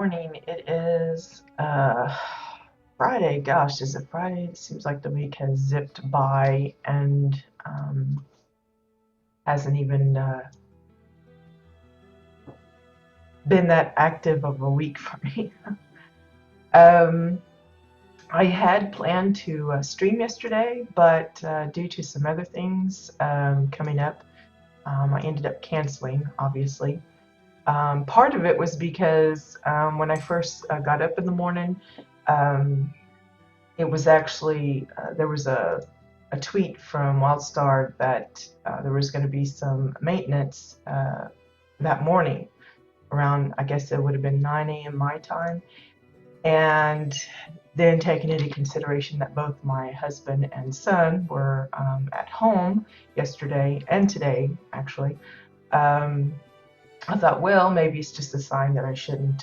Morning. It is Friday. Gosh, is it Friday? It seems like the week has zipped by and hasn't even been that active of a week for me. um, I had planned to stream yesterday, but due to some other things coming up, I ended up canceling, obviously. Part of it was because when I first got up in the morning, um, it was actually there was a tweet from WildStar that there was going to be some maintenance that morning around, I guess it would have been 9 a.m. my time, and then taking into consideration that both my husband and son were at home yesterday and today actually. um, I thought, well, maybe it's just a sign that I shouldn't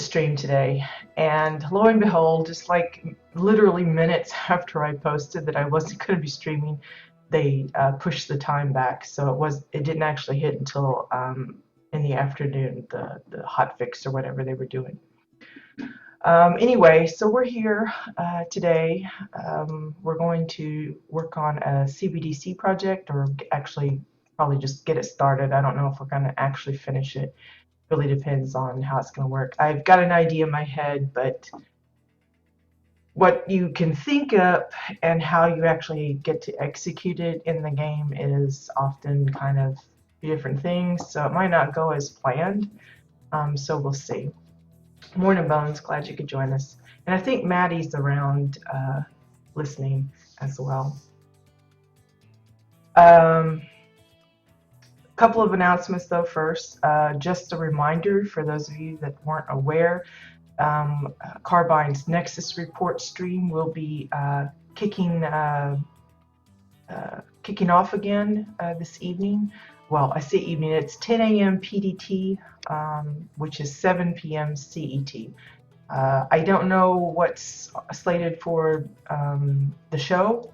stream today. And lo and behold, just like literally minutes after I posted that I wasn't going to be streaming, they pushed the time back. So it didn't actually hit until in the afternoon, the hot fix or whatever they were doing. Anyway, so we're here today. We're going to work on a CBDC project, or actually probably just get it started. I don't know if we're going to actually finish it. Really depends on how it's going to work. I've got an idea in my head, but what you can think up and how you actually get to execute it in the game is often kind of different things. So it might not go as planned. So we'll see. Morning, Bones. Glad you could join us. And I think Maddie's around listening as well. Couple of announcements though first. Just a reminder for those of you that weren't aware, Carbine's Nexus Report stream will be kicking off again this evening. Well, I say evening, it's 10 a.m. PDT, which is 7 p.m. CET. I don't know what's slated for the show,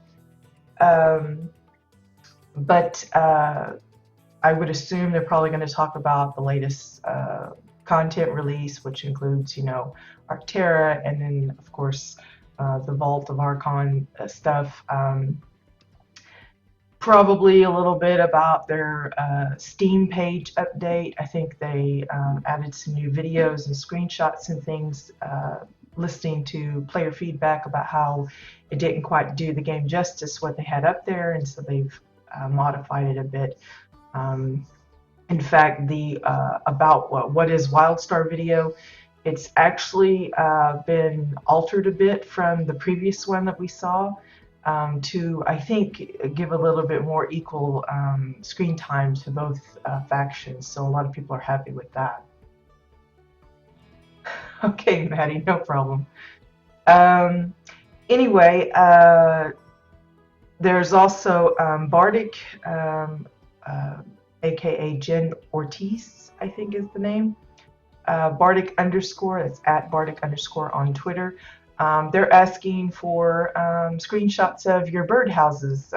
but I would assume they're probably going to talk about the latest content release, which includes, Arctera, and then, of course, the Vault of Archon stuff. Probably a little bit about their Steam page update. I think they added some new videos and screenshots and things, listening to player feedback about how it didn't quite do the game justice what they had up there, and so they've modified it a bit. In fact, the about what is WildStar video, it's actually been altered a bit from the previous one that we saw, to, I think, give a little bit more equal screen time to both factions. So a lot of people are happy with that. Okay, Maddie, no problem. Um, anyway, there's also Bardic, aka Jen Ortiz, I think is the name. Bardic underscore, that's at Bardic underscore on Twitter. They're asking for screenshots of your birdhouses.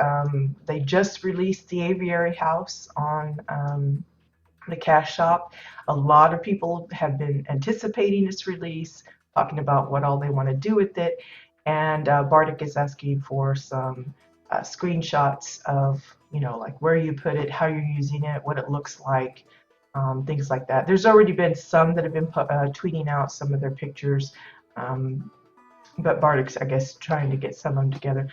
They just released the aviary house on the Cash Shop. A lot of people have been anticipating this release, talking about what all they want to do with it. And Bardic is asking for some screenshots of, like where you put it, how you're using it, what it looks like, things like that. There's already been some that have been tweeting out some of their pictures, but Bardic's, I guess, trying to get some of them together.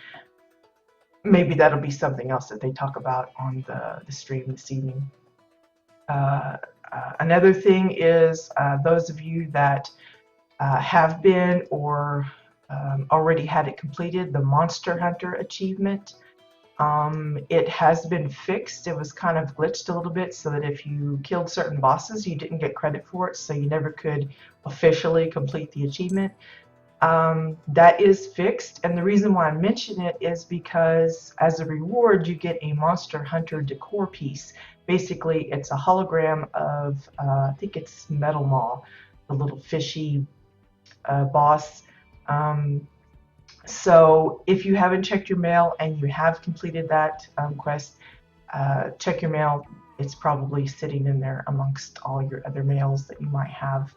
Maybe that'll be something else that they talk about on the stream this evening. Another thing is those of you that have been or already had it completed, the Monster Hunter achievement. It has been fixed. It was kind of glitched a little bit so that if you killed certain bosses, you didn't get credit for it, so you never could officially complete the achievement. That is fixed, and the reason why I mention it is because as a reward you get a Monster Hunter decor piece. Basically, it's a hologram of, I think it's Metal Maw, the little fishy boss. So if you haven't checked your mail and you have completed that quest, check your mail. it's probably sitting in there amongst all your other mails that you might have.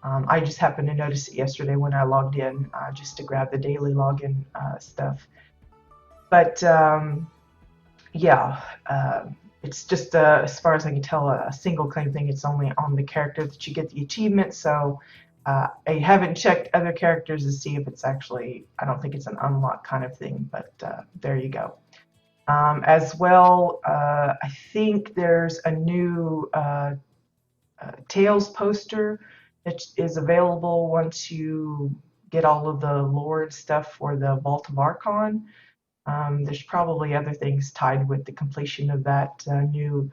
I just happened to notice it yesterday when I logged in, just to grab the daily login stuff. But yeah, it's just, as far as I can tell, a single claim thing. It's only on the character that you get the achievement. So I haven't checked other characters to see if it's actually, I don't think it's an unlock kind of thing, but there you go. As well, I think there's a new Tales poster that is available once you get all of the lore and stuff for the Vault of Archon. There's probably other things tied with the completion of that new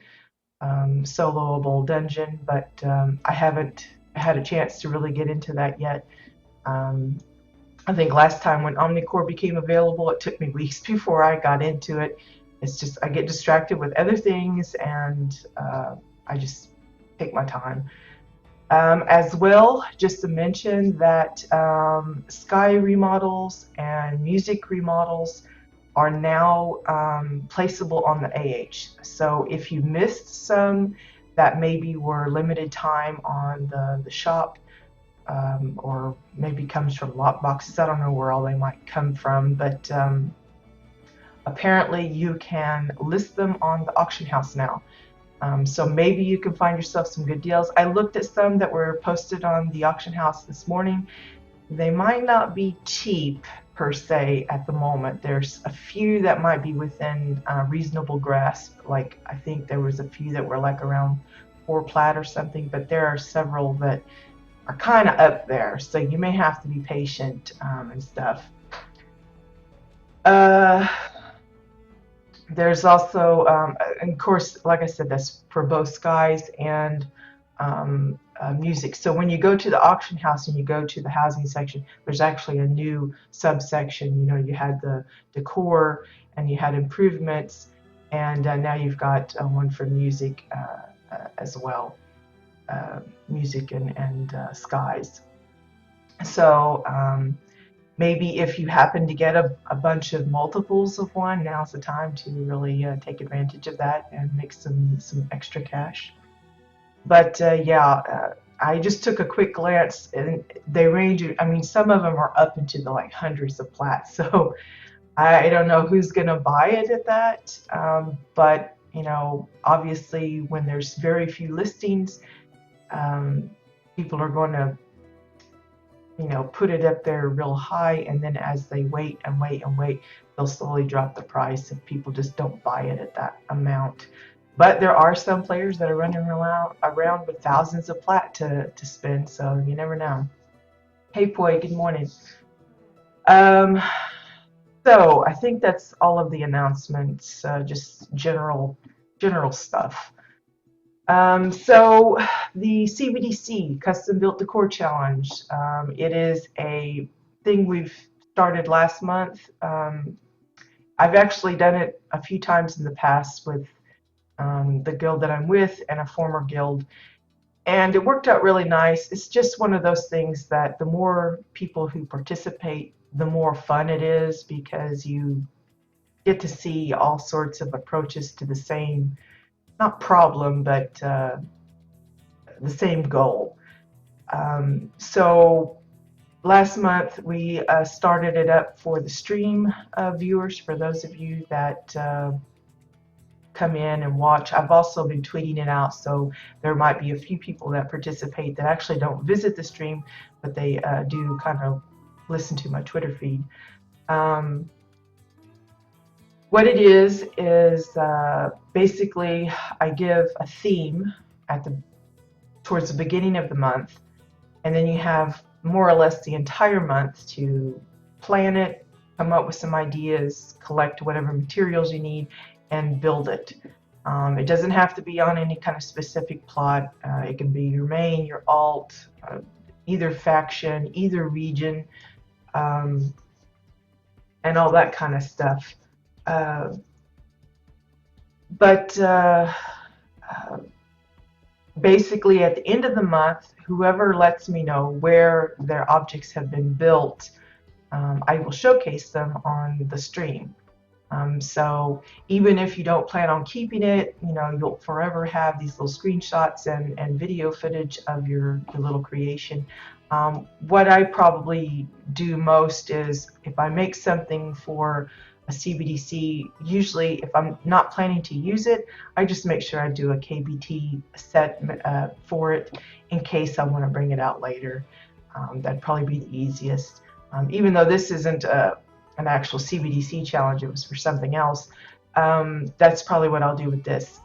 soloable dungeon, but I haven't had a chance to really get into that yet. I think last time when Omnicore became available, it took me weeks before I got into it. It's just I get distracted with other things, and I just take my time. As well, just to mention that sky remodels and music remodels are now placeable on the AH. So if you missed some that maybe were limited time on the shop, or maybe comes from lot boxes, I don't know where all they might come from, but apparently you can list them on the auction house now. So maybe you can find yourself some good deals. I looked at some that were posted on the auction house this morning. They might not be cheap per se at the moment. There's a few that might be within reasonable grasp. Like I think there was a few that were like around 4 plat or something, but there are several that are kind of up there. So you may have to be patient and stuff. There's also, and of course, like I said, that's for both skies and music. So when you go to the auction house and you go to the housing section, there's actually a new subsection. You know, you had the decor and you had improvements, and now you've got one for music as well, music and skies. So maybe if you happen to get a bunch of multiples of one, now's the time to really take advantage of that and make some extra cash. But I just took a quick glance, and they range. I mean, some of them are up into the like hundreds of plats. So I don't know who's gonna buy it at that. But you know, obviously, when there's very few listings, people are going to, you know, put it up there real high, and then as they wait and wait and wait, they'll slowly drop the price if people just don't buy it at that amount. But there are some players that are running around with thousands of plat to spend, so you never know. Hey, Poi, good morning. So I think that's all of the announcements, just general stuff. So the CBDC, Custom Built Decor Challenge, it is a thing we've started last month. I've actually done it a few times in the past with the guild that I'm with and a former guild, and it worked out really nice. It's just one of those things that the more people who participate, the more fun it is, because you get to see all sorts of approaches to the same, not problem, but the same goal. So last month we started it up for the stream viewers, for those of you that come in and watch. I've also been tweeting it out, so there might be a few people that participate that actually don't visit the stream, but they do kind of listen to my Twitter feed. What it is basically I give a theme towards the beginning of the month, and then you have more or less the entire month to plan it, come up with some ideas, collect whatever materials you need, and build it. It doesn't have to be on any kind of specific plot. It can be your main, your alt, either faction, either region, and all that kind of stuff. Basically at the end of the month, whoever lets me know where their objects have been built, I will showcase them on the stream. So even if you don't plan on keeping it, you'll forever have these little screenshots and video footage of your little creation. What I probably do most is if I make something for a CBDC, usually if I'm not planning to use it, I just make sure I do a KBT set for it in case I want to bring it out later. That'd probably be the easiest. Even though this isn't an actual CBDC challenge, it was for something else. That's probably what I'll do with this.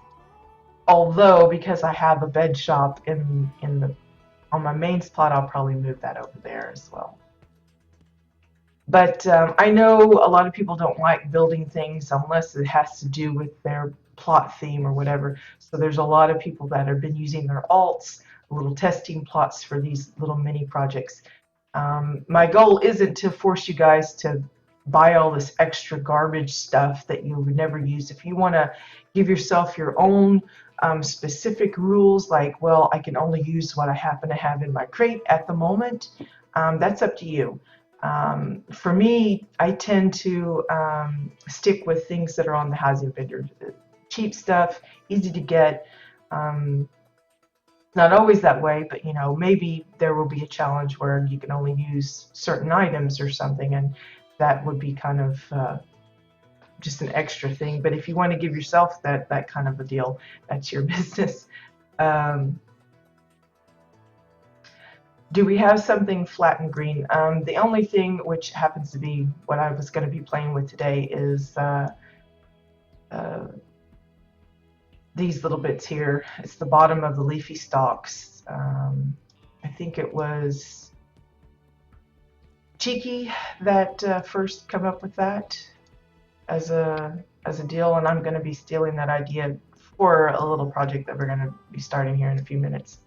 Although, because I have a bed shop on my main plot, I'll probably move that over there as well. But I know a lot of people don't like building things unless it has to do with their plot theme or whatever. So there's a lot of people that have been using their alts, little testing plots for these little mini projects. My goal isn't to force you guys to buy all this extra garbage stuff that you would never use. If you want to give yourself your own specific rules, like, well, I can only use what I happen to have in my crate at the moment, that's up to you. For me, I tend to stick with things that are on the housing vendor. Cheap stuff, easy to get. Not always that way, but maybe there will be a challenge where you can only use certain items or something, and that would be kind of just an extra thing. But if you want to give yourself that kind of a deal, that's your business. Do we have something flat and green? The only thing, which happens to be what I was going to be playing with today, is these little bits here. It's the bottom of the leafy stalks. I think it was Cheeky that first come up with that as a deal, and I'm going to be stealing that idea for a little project that we're going to be starting here in a few minutes.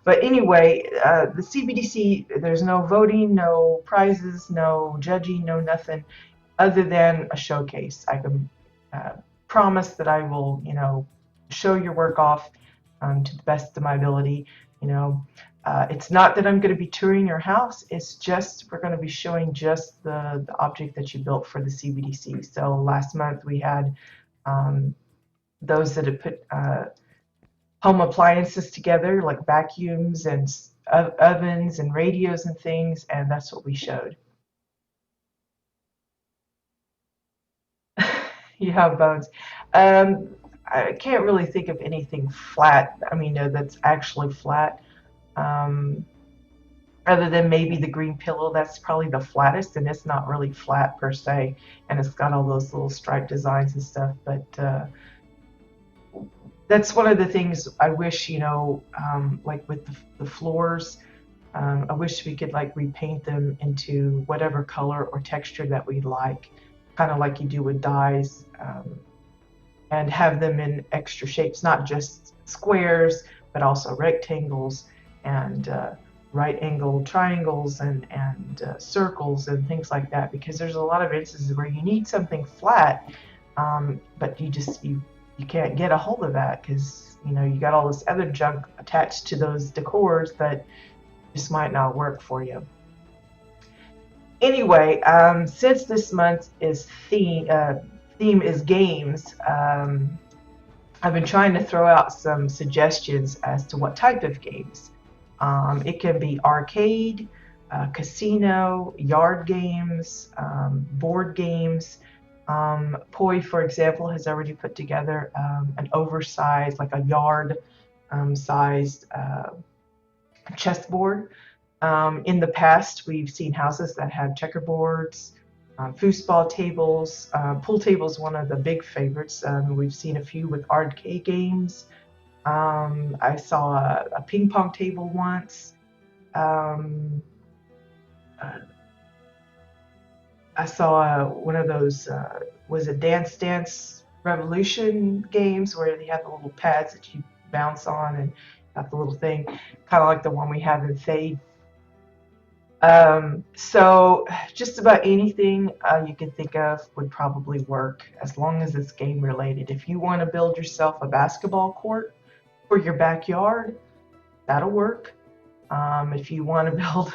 But anyway, the CBDC, there's no voting, no prizes, no judging, no nothing other than a showcase. I can promise that I will, show your work off to the best of my ability. It's not that I'm going to be touring your house. It's just we're going to be showing just the object that you built for the CBDC. So last month we had those that had put home appliances together, like vacuums and ovens and radios and things, and that's what we showed. You have bones. I can't really think of anything flat. I mean, no, that's actually flat. Other than maybe the green pillow, that's probably the flattest, and it's not really flat per se, and it's got all those little stripe designs and stuff. But that's one of the things I wish, like with the floors, I wish we could like repaint them into whatever color or texture that we'd like, kind of like you do with dyes. And have them in extra shapes, not just squares, but also rectangles and right angle triangles and circles and things like that, because there's a lot of instances where you need something flat, but you can't get a hold of that because you got all this other junk attached to those decors that just might not work for you. Anyway, since this month is theme is games, I've been trying to throw out some suggestions as to what type of games. It can be arcade, casino, yard games, board games. Poi, for example, has already put together an oversized, like a yard sized chessboard. In the past, we've seen houses that had checkerboards, foosball tables. Pool tables, one of the big favorites. We've seen a few with arcade games. I saw a ping pong table once. I saw one of those, was it Dance Revolution games where they have the little pads that you bounce on and got the little thing, kind of like the one we have in Fade. So just about anything you can think of would probably work as long as it's game related. If you want to build yourself a basketball court for your backyard, that'll work. If you want to build,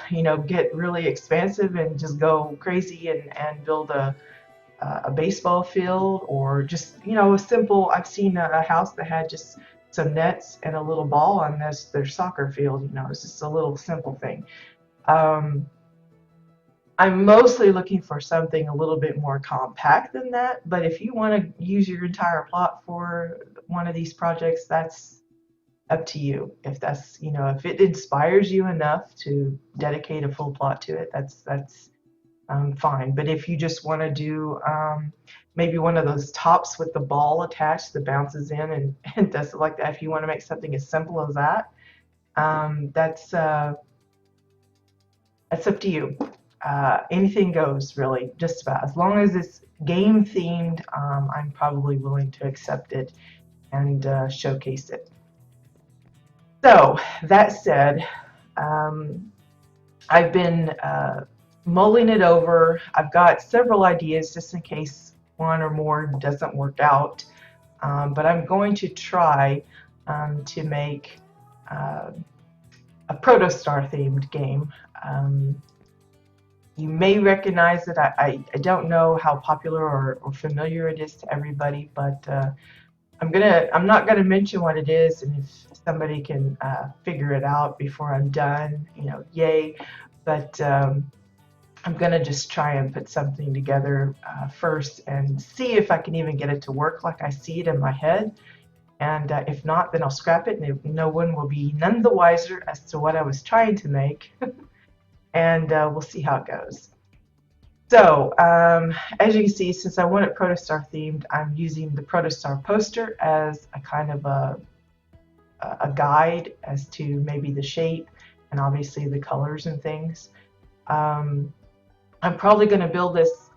get really expansive and just go crazy and build a a baseball field, or just, you know, a simple, I've seen a house that had just some nets and a little ball on this, their soccer field, you know, it's just a little simple thing. Um, I'm mostly looking for something a little bit more compact than that, but if you want to use your entire plot for one of these projects, that's up to you. If that's, you know, if it inspires you enough to dedicate a full plot to it, that's fine. But if you just want to do maybe one of those tops with the ball attached that bounces in and does it like that, if you want to make something as simple as that, that's up to you. Anything goes, really, just about. As long as it's game themed, I'm probably willing to accept it and showcase it. So that said, I've been mulling it over. I've got several ideas just in case one or more doesn't work out. But I'm going to try to make a Protostar themed game. You may recognize it. I don't know how popular or familiar it is to everybody, but I'm not gonna mention what it is, and if somebody can figure it out before I'm done, you know, yay. But I'm gonna just try and put something together first and see if I can even get it to work like I see it in my head. And if not, then I'll scrap it, and no one will be none the wiser as to what I was trying to make. And we'll see how it goes. So, as you can see, since I want it Protostar themed, I'm using the Protostar poster as a kind of a guide as to maybe the shape and obviously the colors and things. I'm probably going to build this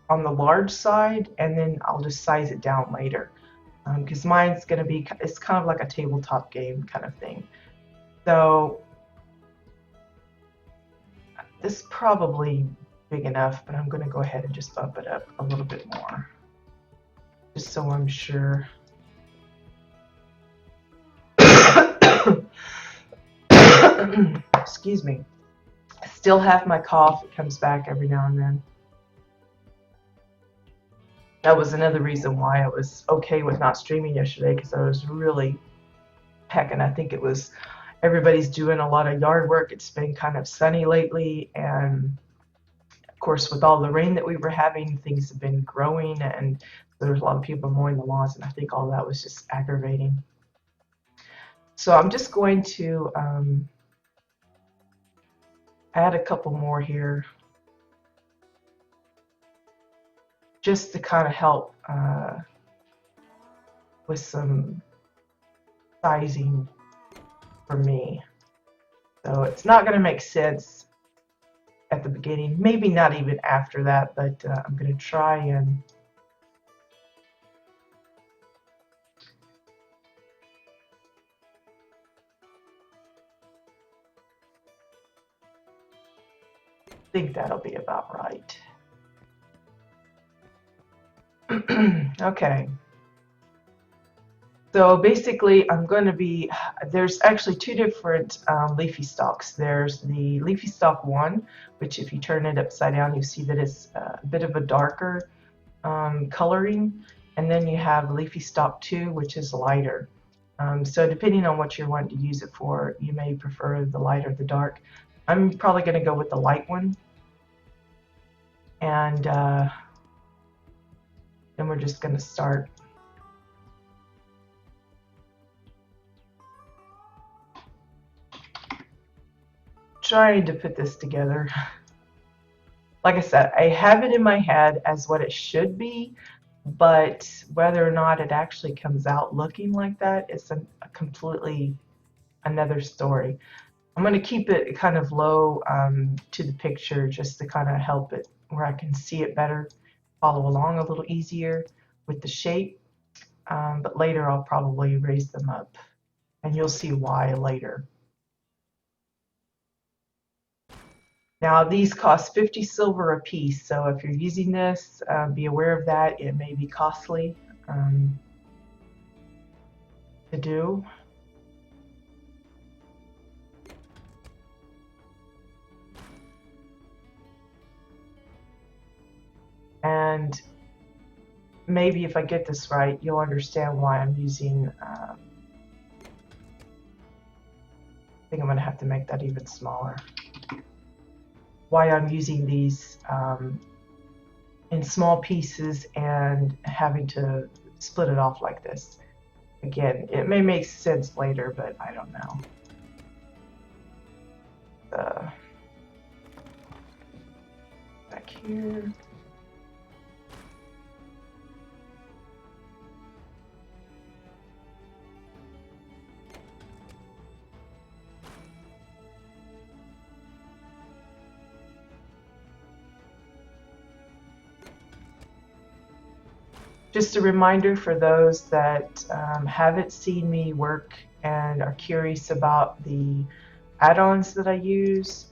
on the large side, and then I'll just size it down later. Because mine's going to be, it's kind of like a tabletop game kind of thing. So, this is probably big enough, but I'm going to go ahead and just bump it up a little bit more, just so I'm sure. Excuse me. I still have my cough. It comes back every now and then. That was another reason why I was okay with not streaming yesterday, because I was really pecking. I think it was everybody's doing a lot of yard work. It's been kind of sunny lately, and of course, with all the rain that we were having, things have been growing, and there's a lot of people mowing the lawns, and I think all that was just aggravating. So I'm just going to add a couple more here, just to kind of help with some sizing for me. So it's not going to make sense at the beginning, maybe not even after that, but I'm going to try and think that'll be about right. Okay. So basically, I'm going to be, there's actually two different leafy stalks. There's the leafy stalk 1, which if you turn it upside down, you see that it's a bit of a darker coloring. And then you have leafy stalk 2, which is lighter. So depending on what you're wanting to use it for, you may prefer the light or the dark. I'm probably going to go with the light one. And then we're just going to start trying to put this together. Like I said, I have it in my head as what it should be, but whether or not it actually comes out looking like that is a completely another story. I'm going to keep it kind of low to the picture, just to kind of help it where I can see it better, follow along a little easier with the shape, but later I'll probably raise them up, and you'll see why later. Now these cost 50 silver a piece, so if you're using this, be aware of that. It may be costly to do. And maybe if I get this right, you'll understand why I'm using, I think I'm going to have to make that even smaller, why I'm using these in small pieces and having to split it off like this. Again, it may make sense later, but I don't know. Back here. Just a reminder for those that haven't seen me work and are curious about the add-ons that I use.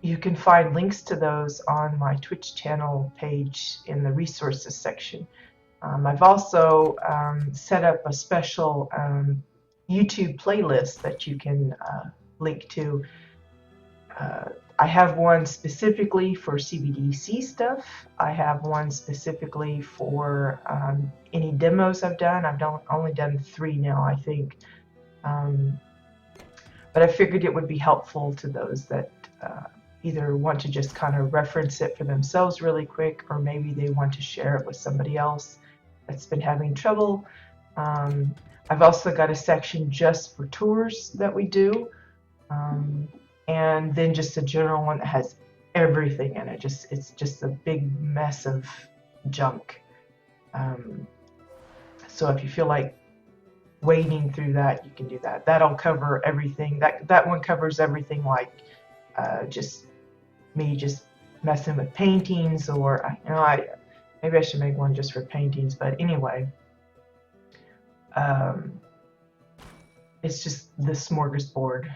You can find links to those on my Twitch channel page in the resources section. I've also set up a special YouTube playlist that you can link to. I have one specifically for CBDC stuff. I have one specifically for any demos I've done. I've only done 3 now, I think. But I figured it would be helpful to those that either want to just kind of reference it for themselves really quick, or maybe they want to share it with somebody else that's been having trouble. I've also got a section just for tours that we do. And then just a general one that has everything in it. It's just a big mess of junk. So if you feel like wading through that, you can do that. That'll cover everything. That one covers everything, like just me just messing with paintings, or maybe I should make one just for paintings. But anyway, it's just the smorgasbord.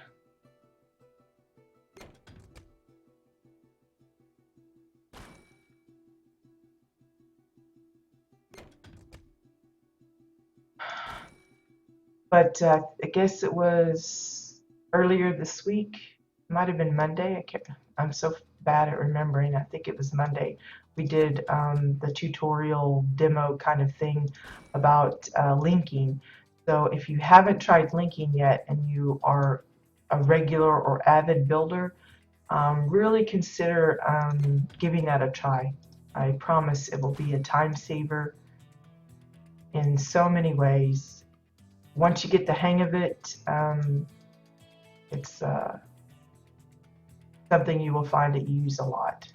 But I guess it was earlier this week. Might have been Monday. I'm so bad at remembering. I think it was Monday. We did the tutorial demo kind of thing about linking. So if you haven't tried linking yet and you are a regular or avid builder, really consider giving that a try. I promise it will be a time saver in so many ways. Once you get the hang of it, it's something you will find that you use a lot.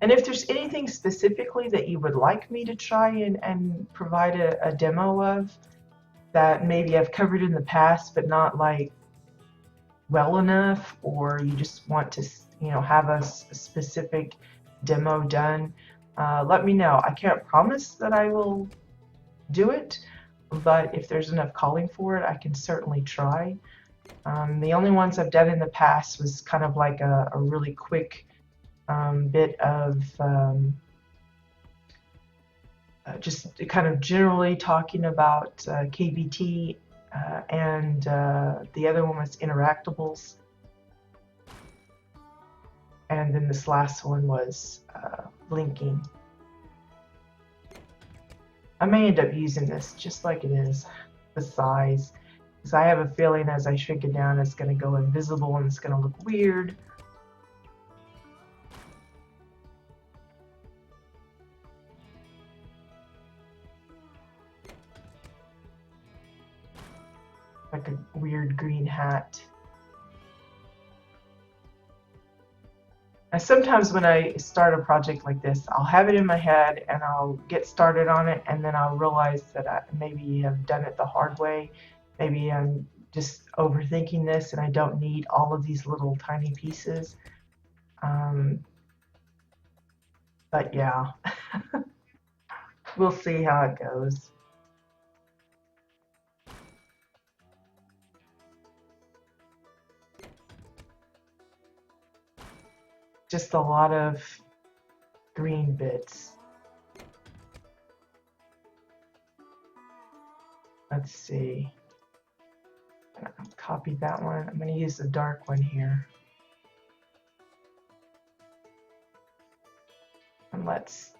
And if there's anything specifically that you would like me to try and provide a demo of, that maybe I've covered in the past but not like well enough, or you just want to have a specific demo done, let me know. I can't promise that I will do it, but if there's enough calling for it, I can certainly try. The only ones I've done in the past was kind of like a really quick bit of just kind of generally talking about KBT, and the other one was interactables, and then this last one was linking. I may end up using this just like it is, the size, because I have a feeling as I shrink it down it's going to go invisible and it's going to look weird. Like a weird green hat. And sometimes when I start a project like this, I'll have it in my head and I'll get started on it, and then I'll realize that I maybe have done it the hard way. Maybe I'm just overthinking this and I don't need all of these little tiny pieces. But yeah, we'll see how it goes. Just a lot of green bits. let's see. Copy that one. I'm going to use the dark one here. And let's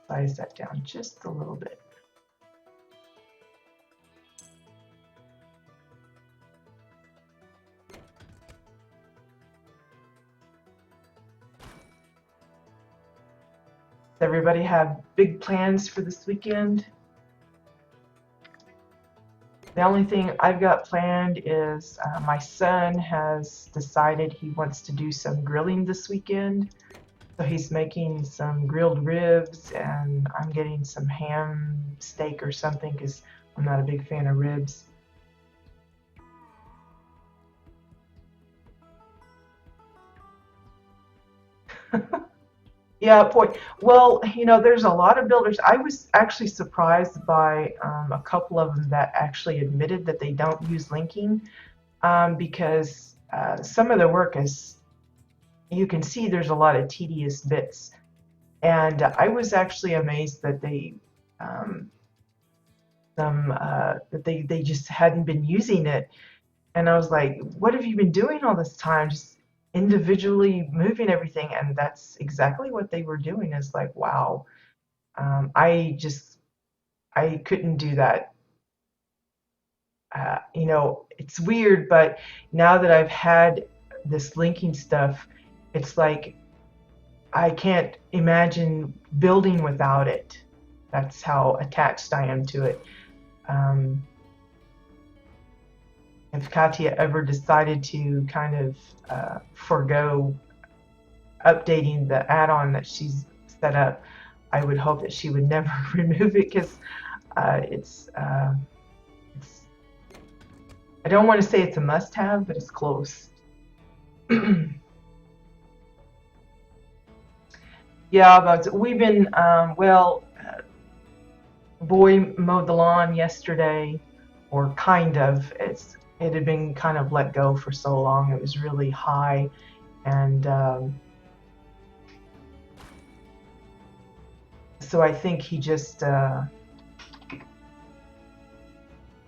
size that down just a little bit. Does everybody have big plans for this weekend? The only thing I've got planned is my son has decided he wants to do some grilling this weekend. So he's making some grilled ribs, and I'm getting some ham steak or something because I'm not a big fan of ribs. Yeah, boy. Well, you know, there's a lot of builders. I was actually surprised by a couple of them that actually admitted that they don't use linking because some of the work is, you can see there's a lot of tedious bits. And I was actually amazed that they just hadn't been using it. And I was like, what have you been doing all this time? Just individually moving everything. And that's exactly what they were doing. Is like, wow, I couldn't do that. You know, it's weird, but now that I've had this linking stuff, it's like I can't imagine building without it. That's how attached I am to it. If Katya ever decided to kind of forego updating the add-on that she's set up, I would hope that she would never remove it because it's I don't want to say it's a must-have, but it's close. Yeah, but we've been boy mowed the lawn yesterday, or kind of. It had been kind of let go for so long. It was really high, and so I think he just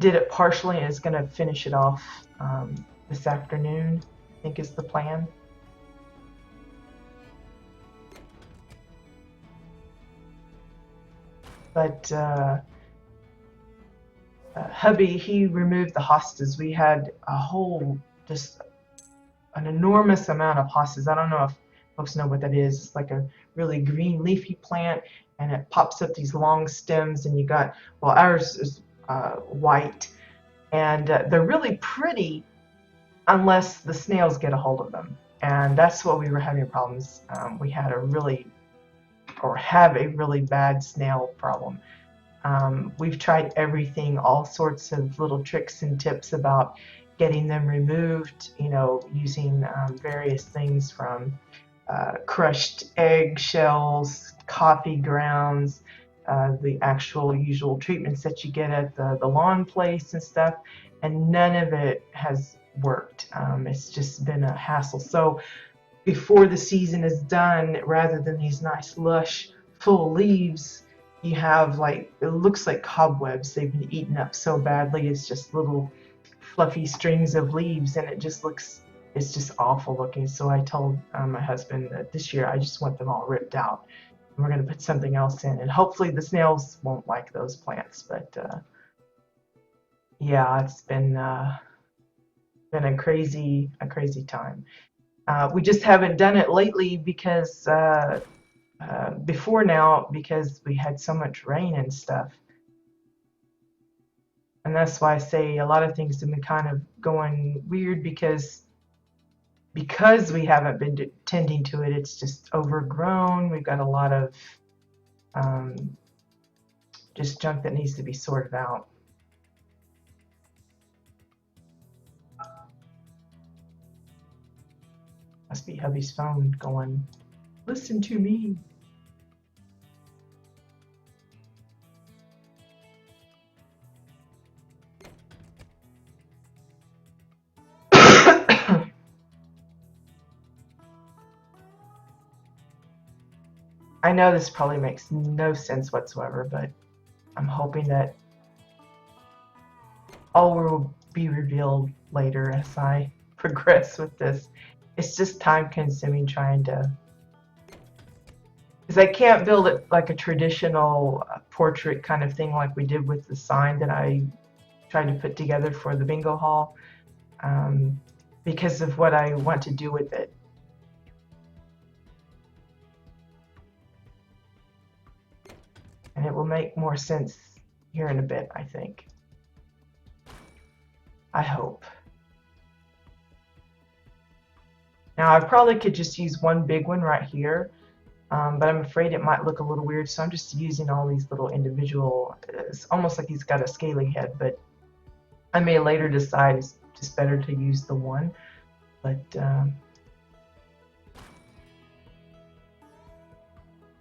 did it partially and is going to finish it off this afternoon, I think is the plan. But hubby, he removed the hostas. We had just an enormous amount of hostas. I don't know if folks know what that is. It's like a really green leafy plant, and it pops up these long stems, and you got, well, ours is white, and they're really pretty unless the snails get a hold of them. And that's what we were having problems. We had have a really bad snail problem. We've tried everything, all sorts of little tricks and tips about getting them removed, you know, using various things from crushed egg shells, coffee grounds, the actual usual treatments that you get at the lawn place and stuff, and none of it has worked. It's just been a hassle. So before the season is done, rather than these nice lush full leaves, you have, like, it looks like cobwebs. They've been eaten up so badly. It's just little fluffy strings of leaves, and it's just awful looking. So I told my husband that this year I just want them all ripped out. And we're going to put something else in, and hopefully the snails won't like those plants. But yeah, it's been a crazy time. We just haven't done it lately because before now, because we had so much rain and stuff. And that's why I say a lot of things have been kind of going weird because we haven't been tending to it. It's just overgrown. We've got a lot of just junk that needs to be sorted out. Must be hubby's phone going, listen to me. I know this probably makes no sense whatsoever, but I'm hoping that all will be revealed later as I progress with this. It's just time consuming trying to, because I can't build it like a traditional portrait kind of thing like we did with the sign that I tried to put together for the bingo hall, because of what I want to do with it. And it will make more sense here in a bit, I think. I hope. Now I probably could just use one big one right here, but I'm afraid it might look a little weird, so I'm just using all these little individual, it's almost like he's got a scaly head, but I may later decide it's just better to use the one. But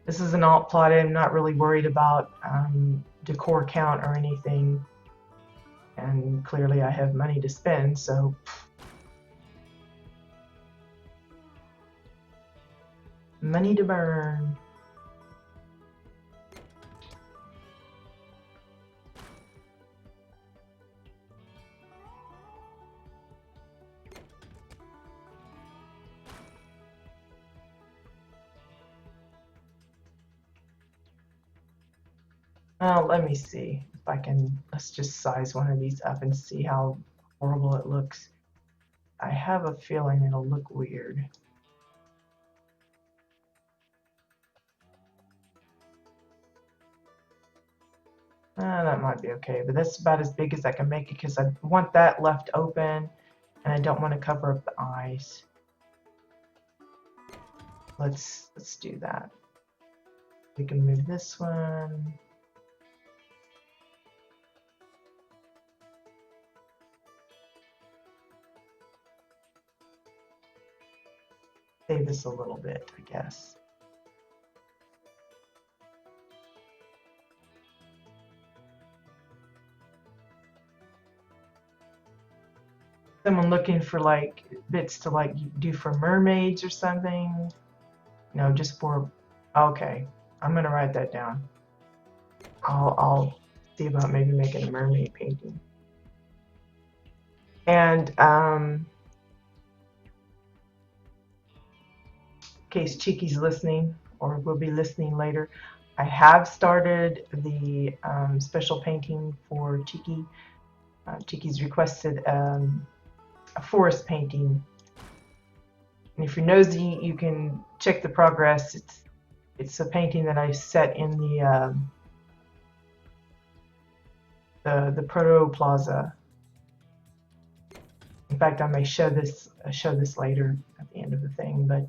this is an alt plot. I'm not really worried about decor count or anything, and clearly I have money to spend, so money to burn. Let me see if I can, let's just size one of these up and see how horrible it looks. I have a feeling it'll look weird. That might be okay, but that's about as big as I can make it because I want that left open and I don't want to cover up the eyes. Let's do that. We can move this one. Save this a little bit, I guess. Someone looking for like bits to like do for mermaids or something. No, just for, okay. I'm gonna write that down. I'll see about maybe making a mermaid painting. And in case Cheeky's listening or will be listening later, I have started the special painting for Cheeky. Cheeky's requested a forest painting. And if you're nosy, you can check the progress. It's a painting that I set in the Proto Plaza. In fact, I may show this later at the end of the thing, but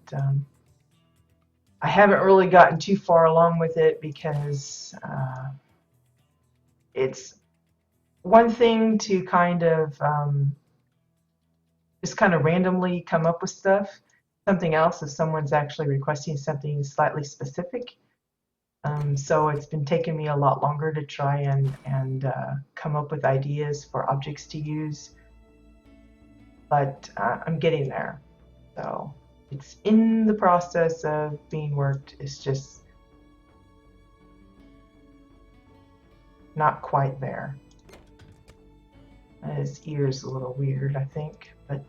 I haven't really gotten too far along with it because it's one thing to kind of just kind of randomly come up with stuff. Something else if someone's actually requesting something slightly specific. So it's been taking me a lot longer to try and come up with ideas for objects to use, but I'm getting there. So it's in the process of being worked. It's just not quite there. His ear's a little weird, I think, but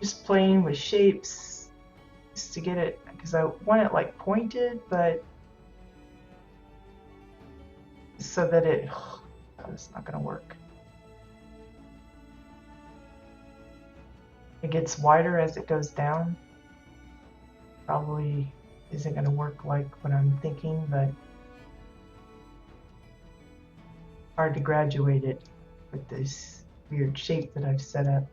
just playing with shapes just to get it, because I want it like pointed, but so that it, oh, it's not gonna work. It gets wider as it goes down. Probably isn't gonna work like what I'm thinking, but hard to graduate it with this weird shape that I've set up.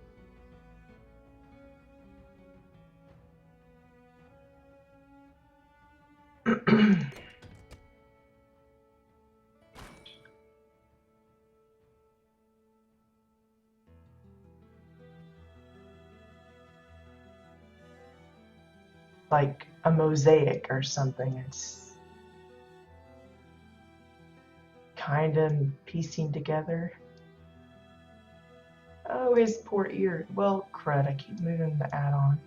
like a mosaic or something. It's kind of piecing together. Oh, his poor ear. Well, crud, I keep moving the add-on.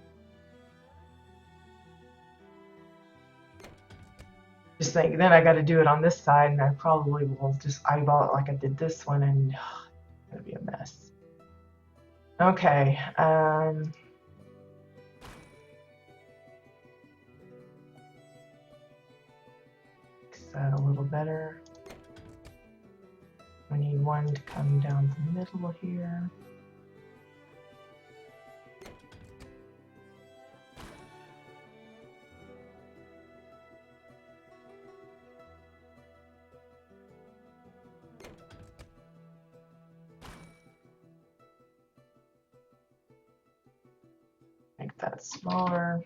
Just think, then I got to do it on this side, and I probably will just eyeball it like I did this one, and it's gonna be a mess. Okay. Fix that a little better. We need one to come down the middle here. Make that smaller.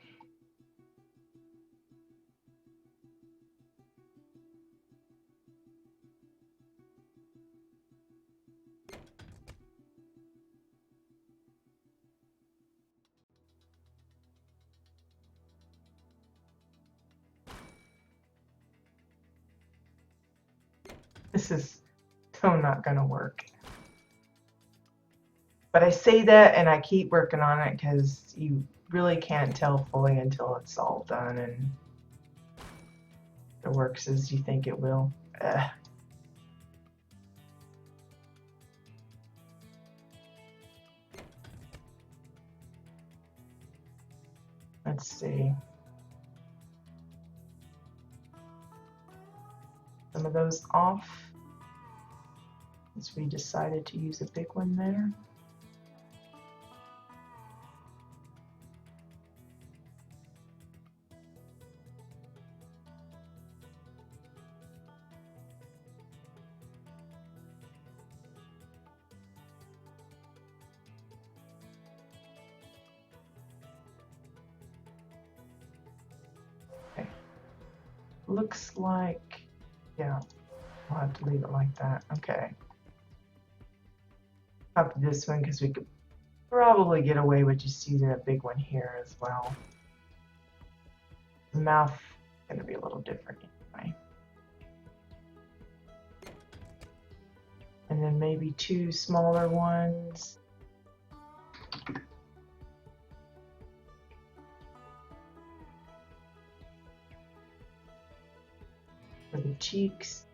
This is so not gonna work. But I say that and I keep working on it because you really can't tell fully until it's all done and it works as you think it will. Let's see. Some of those off since we decided to use a big one there. Looks like, yeah, I'll have to leave it like that. Okay. Copy this one because we could probably get away with just using a big one here as well. The mouth is going to be a little different anyway. And then maybe two smaller ones. For the cheeks.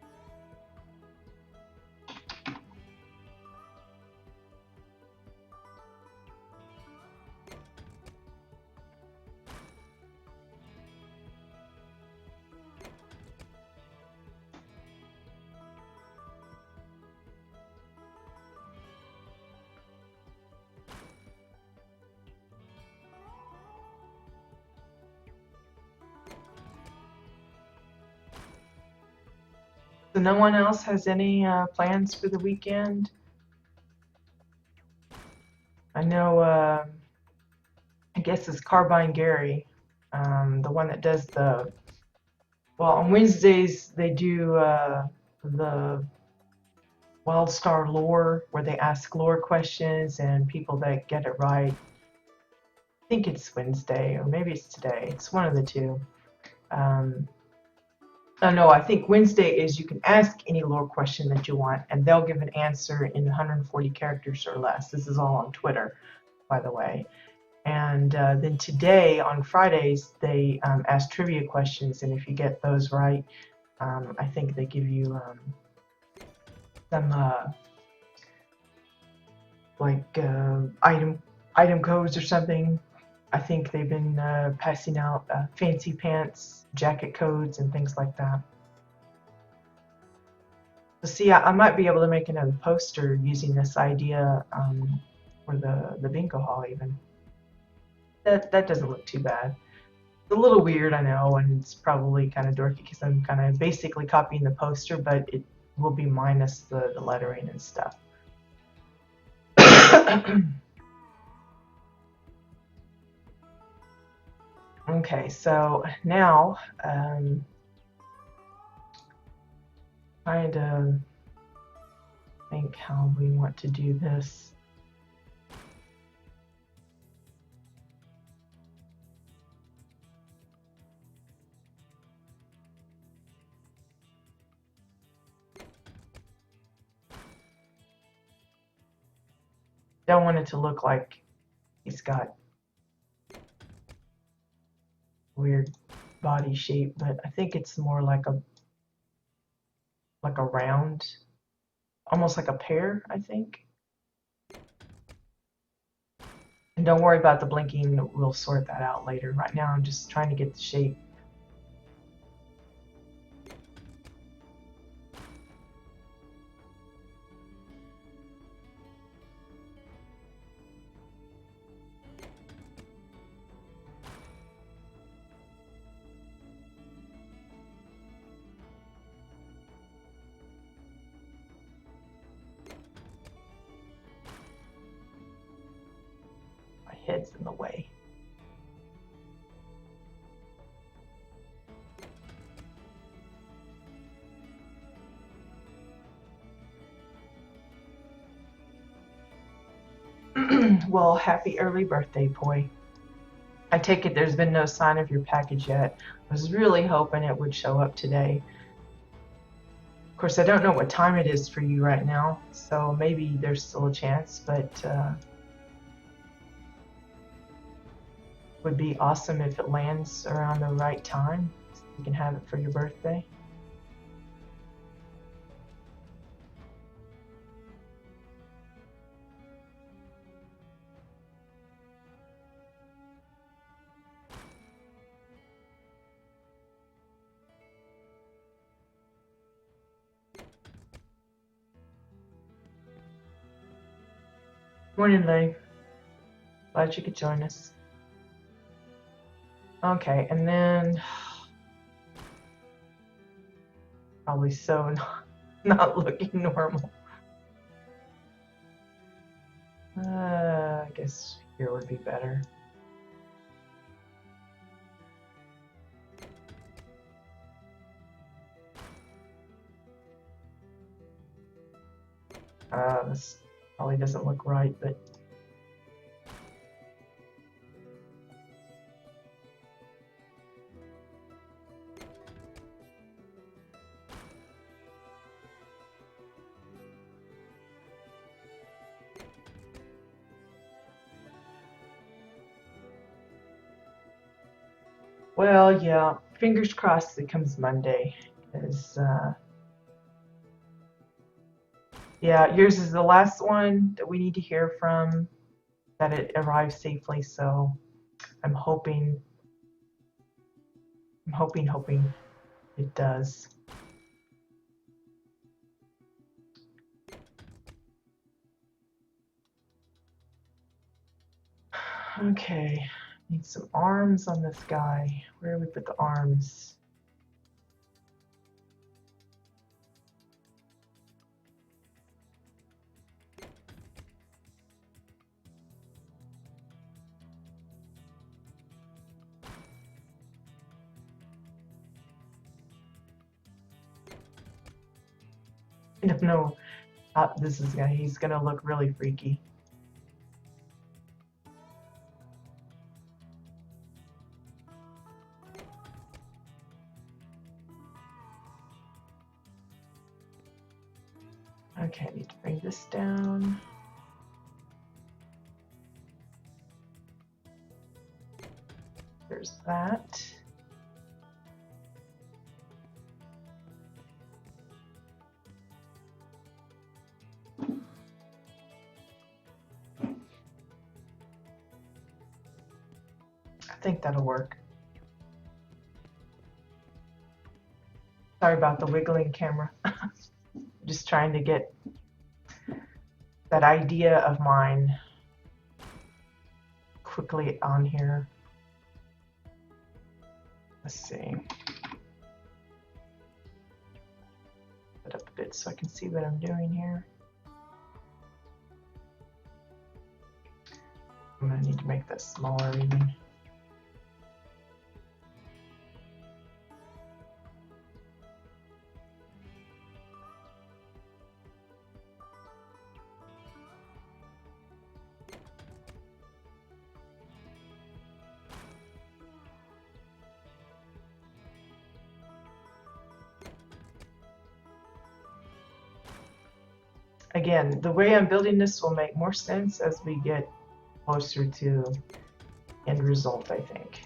So no one else has any plans for the weekend? I know, I guess it's Carbine Gary, the one that does the, well, on Wednesdays they do the WildStar lore, where they ask lore questions and people that get it right. I think it's Wednesday, or maybe it's today. It's one of the two. Oh no, I think Wednesday is you can ask any lore question that you want, and they'll give an answer in 140 characters or less. This is all on Twitter, by the way. And then today, on Fridays, they ask trivia questions, and if you get those right, I think they give you some like item codes or something. I think they've been passing out fancy pants, jacket codes, and things like that. So see, I might be able to make another poster using this idea for the bingo hall even. That doesn't look too bad. It's a little weird, I know, and it's probably kind of dorky because I'm kind of basically copying the poster, but it will be minus the lettering and stuff. Okay, so now trying to think how we want to do this. Don't want it to look like he's got weird body shape, but I think it's more like a round, almost like a pear, I think. And don't worry about the blinking, we'll sort that out later. Right now I'm just trying to get the shape. My head's in the way. Well, happy early birthday, Poi. I take it there's been no sign of your package yet. I was really hoping it would show up today. Of course, I don't know what time it is for you right now, so maybe there's still a chance, but would be awesome if it lands around the right time so you can have it for your birthday. Morning, Lay. Glad you could join us. Okay, and then probably so not looking normal. I guess here would be better. This probably doesn't look right, but well, yeah, fingers crossed it comes Monday, because yeah, yours is the last one that we need to hear from, that it arrives safely, so I'm hoping it does. Okay, need some arms on this guy. Where do we put the arms? I don't know how this is gonna, he's gonna look really freaky. Okay, I need to bring this down. There's that. I think that'll work. Sorry about the wiggling camera. Just trying to get that idea of mine quickly on here. Let's see. Put up a bit so I can see what I'm doing here. I'm gonna need to make that smaller even. again, the way I'm building this will make more sense as we get closer to end result, I think.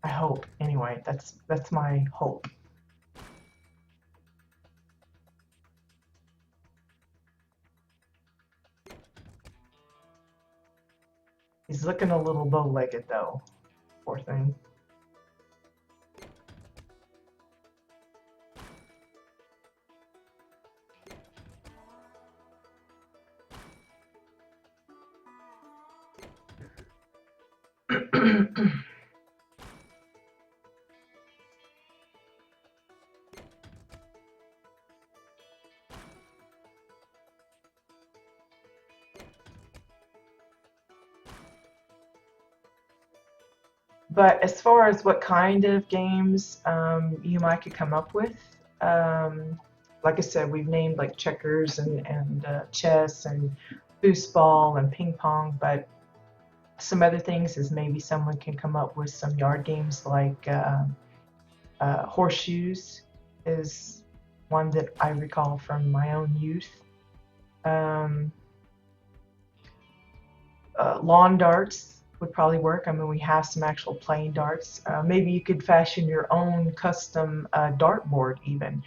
I hope, anyway, that's my hope. He's looking a little bow-legged though, poor thing. But as far as what kind of games you might could come up with, like I said, we've named like checkers and chess and foosball and ping pong, but some other things is maybe someone can come up with some yard games like horseshoes is one that I recall from my own youth. Lawn darts would probably work. I mean, we have some actual playing darts. Maybe you could fashion your own custom dartboard even.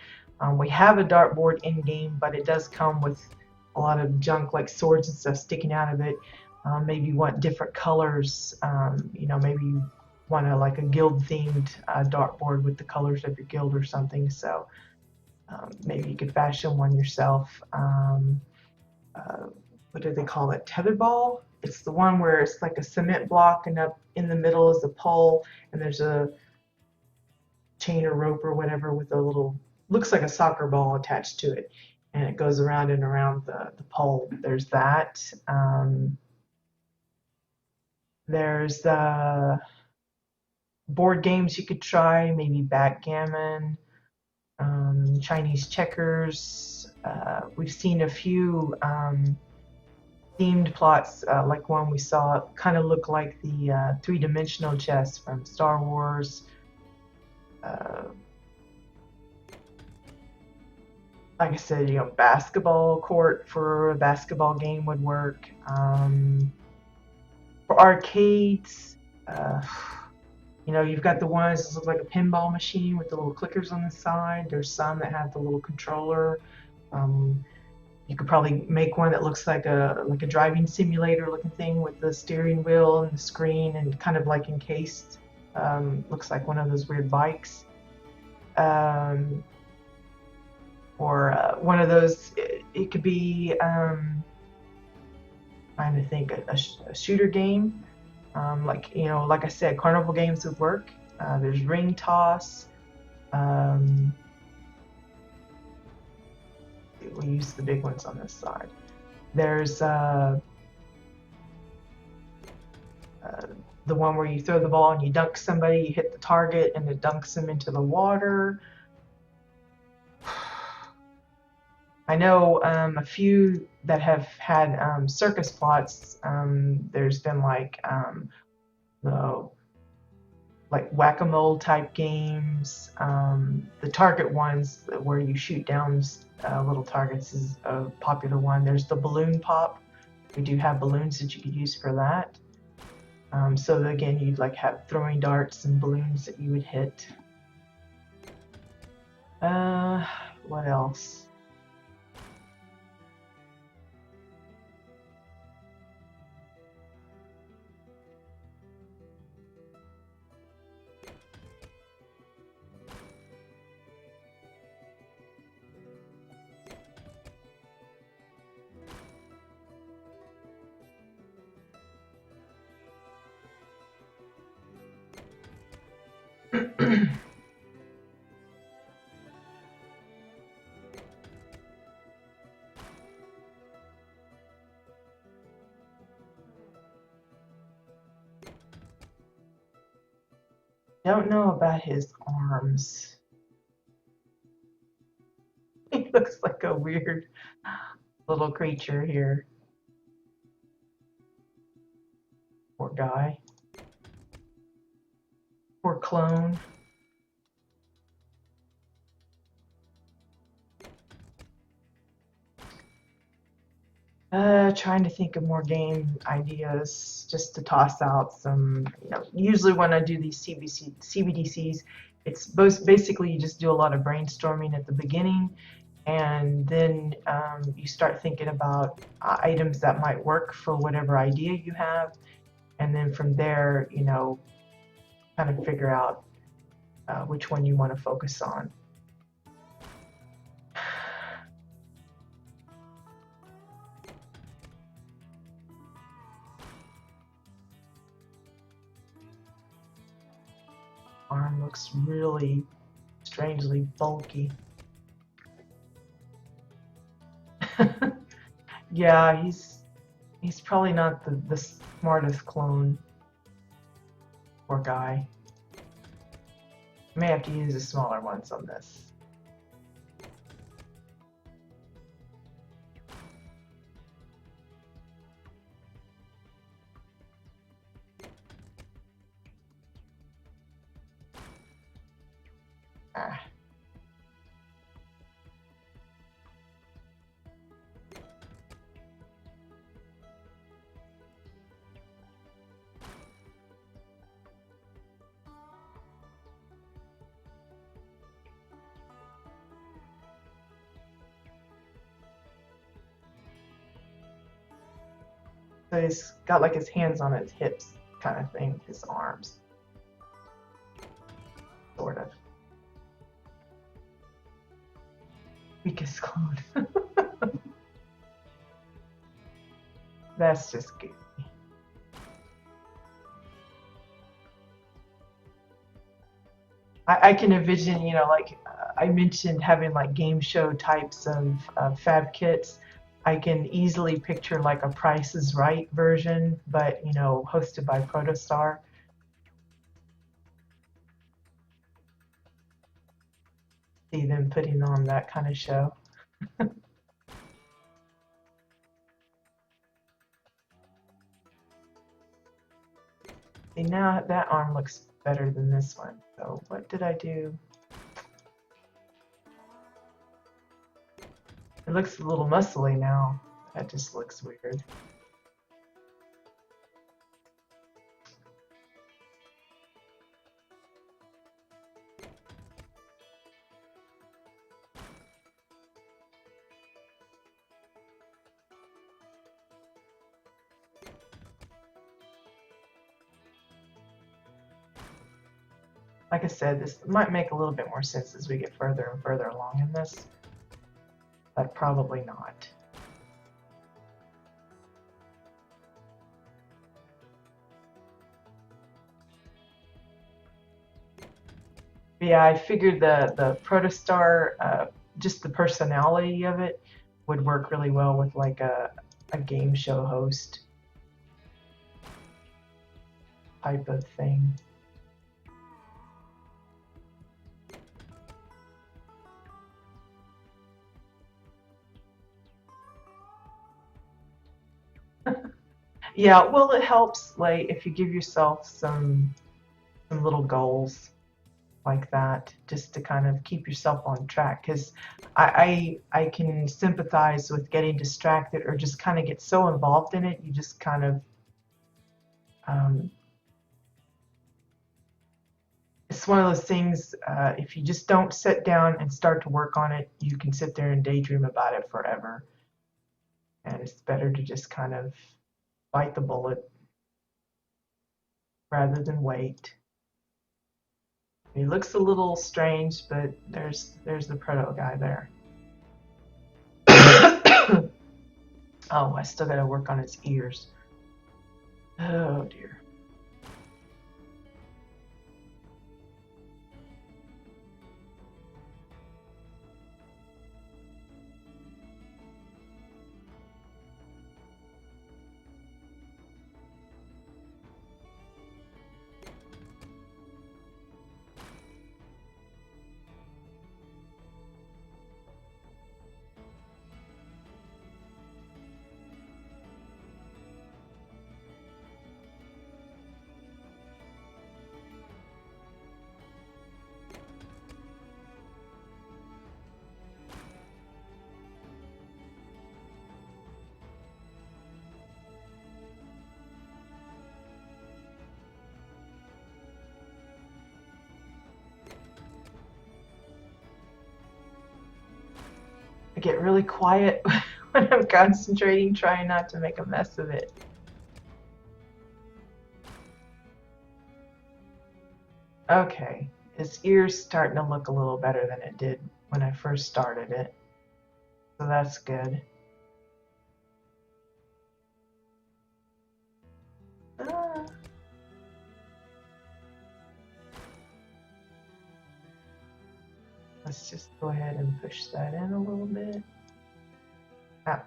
We have a dartboard in game, but it does come with a lot of junk like swords and stuff sticking out of it. Maybe you want different colors. Maybe you want like a guild themed dartboard with the colors of your guild or something. So maybe you could fashion one yourself. What do they call it? Tetherball? It's the one where it's like a cement block and up in the middle is a pole and there's a chain or rope or whatever with a little, looks like a soccer ball attached to it. And it goes around and around the pole. There's that. There's board games you could try, maybe backgammon, Chinese checkers. We've seen a few themed plots, like one we saw, kind of look like the three-dimensional chess from Star Wars. Like I said, basketball court for a basketball game would work. For arcades, you've got the ones that look like a pinball machine with the little clickers on the side. There's some that have the little controller. You could probably make one that looks like a driving simulator looking thing with the steering wheel and the screen and kind of like encased. Looks like one of those weird bikes. Or one of those, it could be, trying to think, a shooter game. Like I said, carnival games would work. There's ring toss. We use the big ones on this side. There's the one where you throw the ball and you dunk somebody, you hit the target and it dunks them into the water. I know a few that have had circus plots. There's been like whack-a-mole type games. The target ones where you shoot down little targets is a popular one. There's the balloon pop. We do have balloons that you could use for that. So again, you'd like have throwing darts and balloons that you would hit. What else? Don't know about his arms. He looks like a weird little creature here. Poor guy. Poor clone. Trying to think of more game ideas just to toss out some, usually when I do these CBDCs, it's basically you just do a lot of brainstorming at the beginning, and then you start thinking about items that might work for whatever idea you have, and then from there, kind of figure out which one you want to focus on. Arm looks really strangely bulky. Yeah, he's probably not the smartest clone. Poor guy. May have to use the smaller ones on this. Ah. So he's got like his hands on his hips kind of thing, his arms. Sort of. Weakest clone. That's just goofy. I can envision, like I mentioned having like game show types of fab kits. I can easily picture like a Price is Right version, but hosted by Protostar. See them putting on that kind of show. See, now that arm looks better than this one. So what did I do? It looks a little muscly now. That just looks weird. Like I said, this might make a little bit more sense as we get further and further along in this, but probably not. But yeah, I figured the Protostar, just the personality of it, would work really well with like a game show host type of thing. Yeah, well, it helps like if you give yourself some little goals like that, just to kind of keep yourself on track. Because I can sympathize with getting distracted or just kind of get so involved in it, you just kind of it's one of those things. If you just don't sit down and start to work on it, you can sit there and daydream about it forever. And it's better to just kind of bite the bullet rather than wait. He looks a little strange, but there's the proto guy there. Oh, I still gotta work on his ears. Oh dear. get really quiet when I'm concentrating, trying not to make a mess of it. Okay, his ear's starting to look a little better than it did when I first started it. So that's good. Let's just go ahead and push that in a little bit. Ah.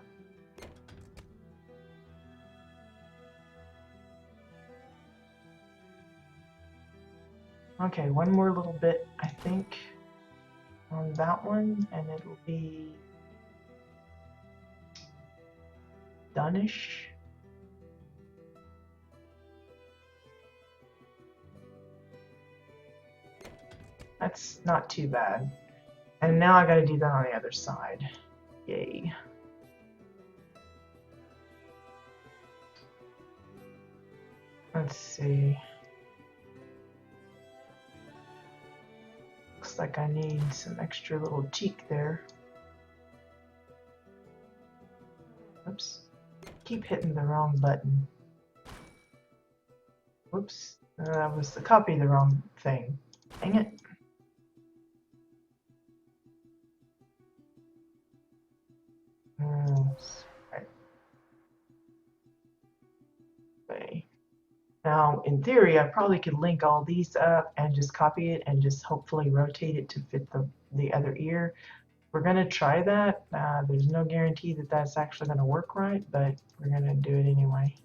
Okay, one more little bit, I think, on that one, and it'll be done-ish. That's not too bad. And now I gotta do that on the other side. Yay. Let's see. Looks like I need some extra little cheek there. Oops. Keep hitting the wrong button. Whoops. That was the copy the wrong thing. Dang it. Right. Now, in theory, I probably could link all these up and just copy it and just hopefully rotate it to fit the other ear. We're going to try that. There's no guarantee that that's actually going to work right, but we're going to do it anyway.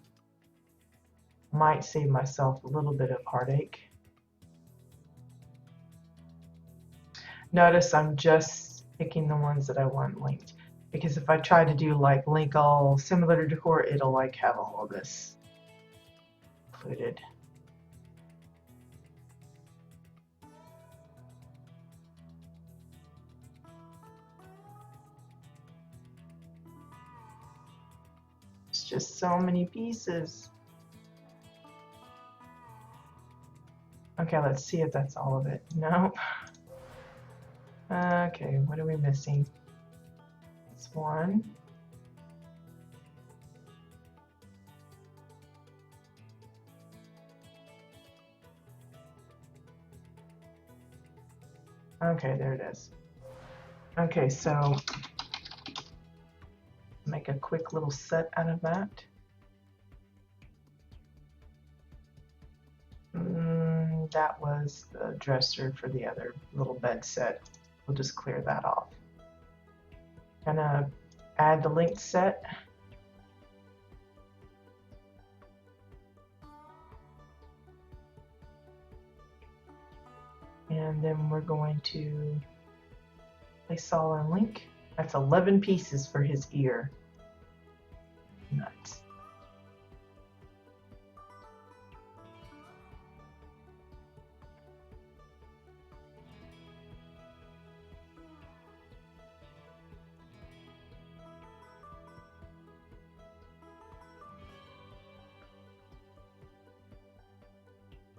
Might save myself a little bit of heartache. Notice I'm just picking the ones that I want linked, because if I try to do like link all similar to decor, it'll like have all of this included. It's just so many pieces. Okay, let's see if that's all of it. Nope. Okay, what are we missing? It's one. Okay, there it is. Okay, so make a quick little set out of that. That was the dresser for the other little bed set. We'll just clear that off. Gonna add the linked set. And then we're going to place all our link. That's 11 pieces for his ear. Nuts.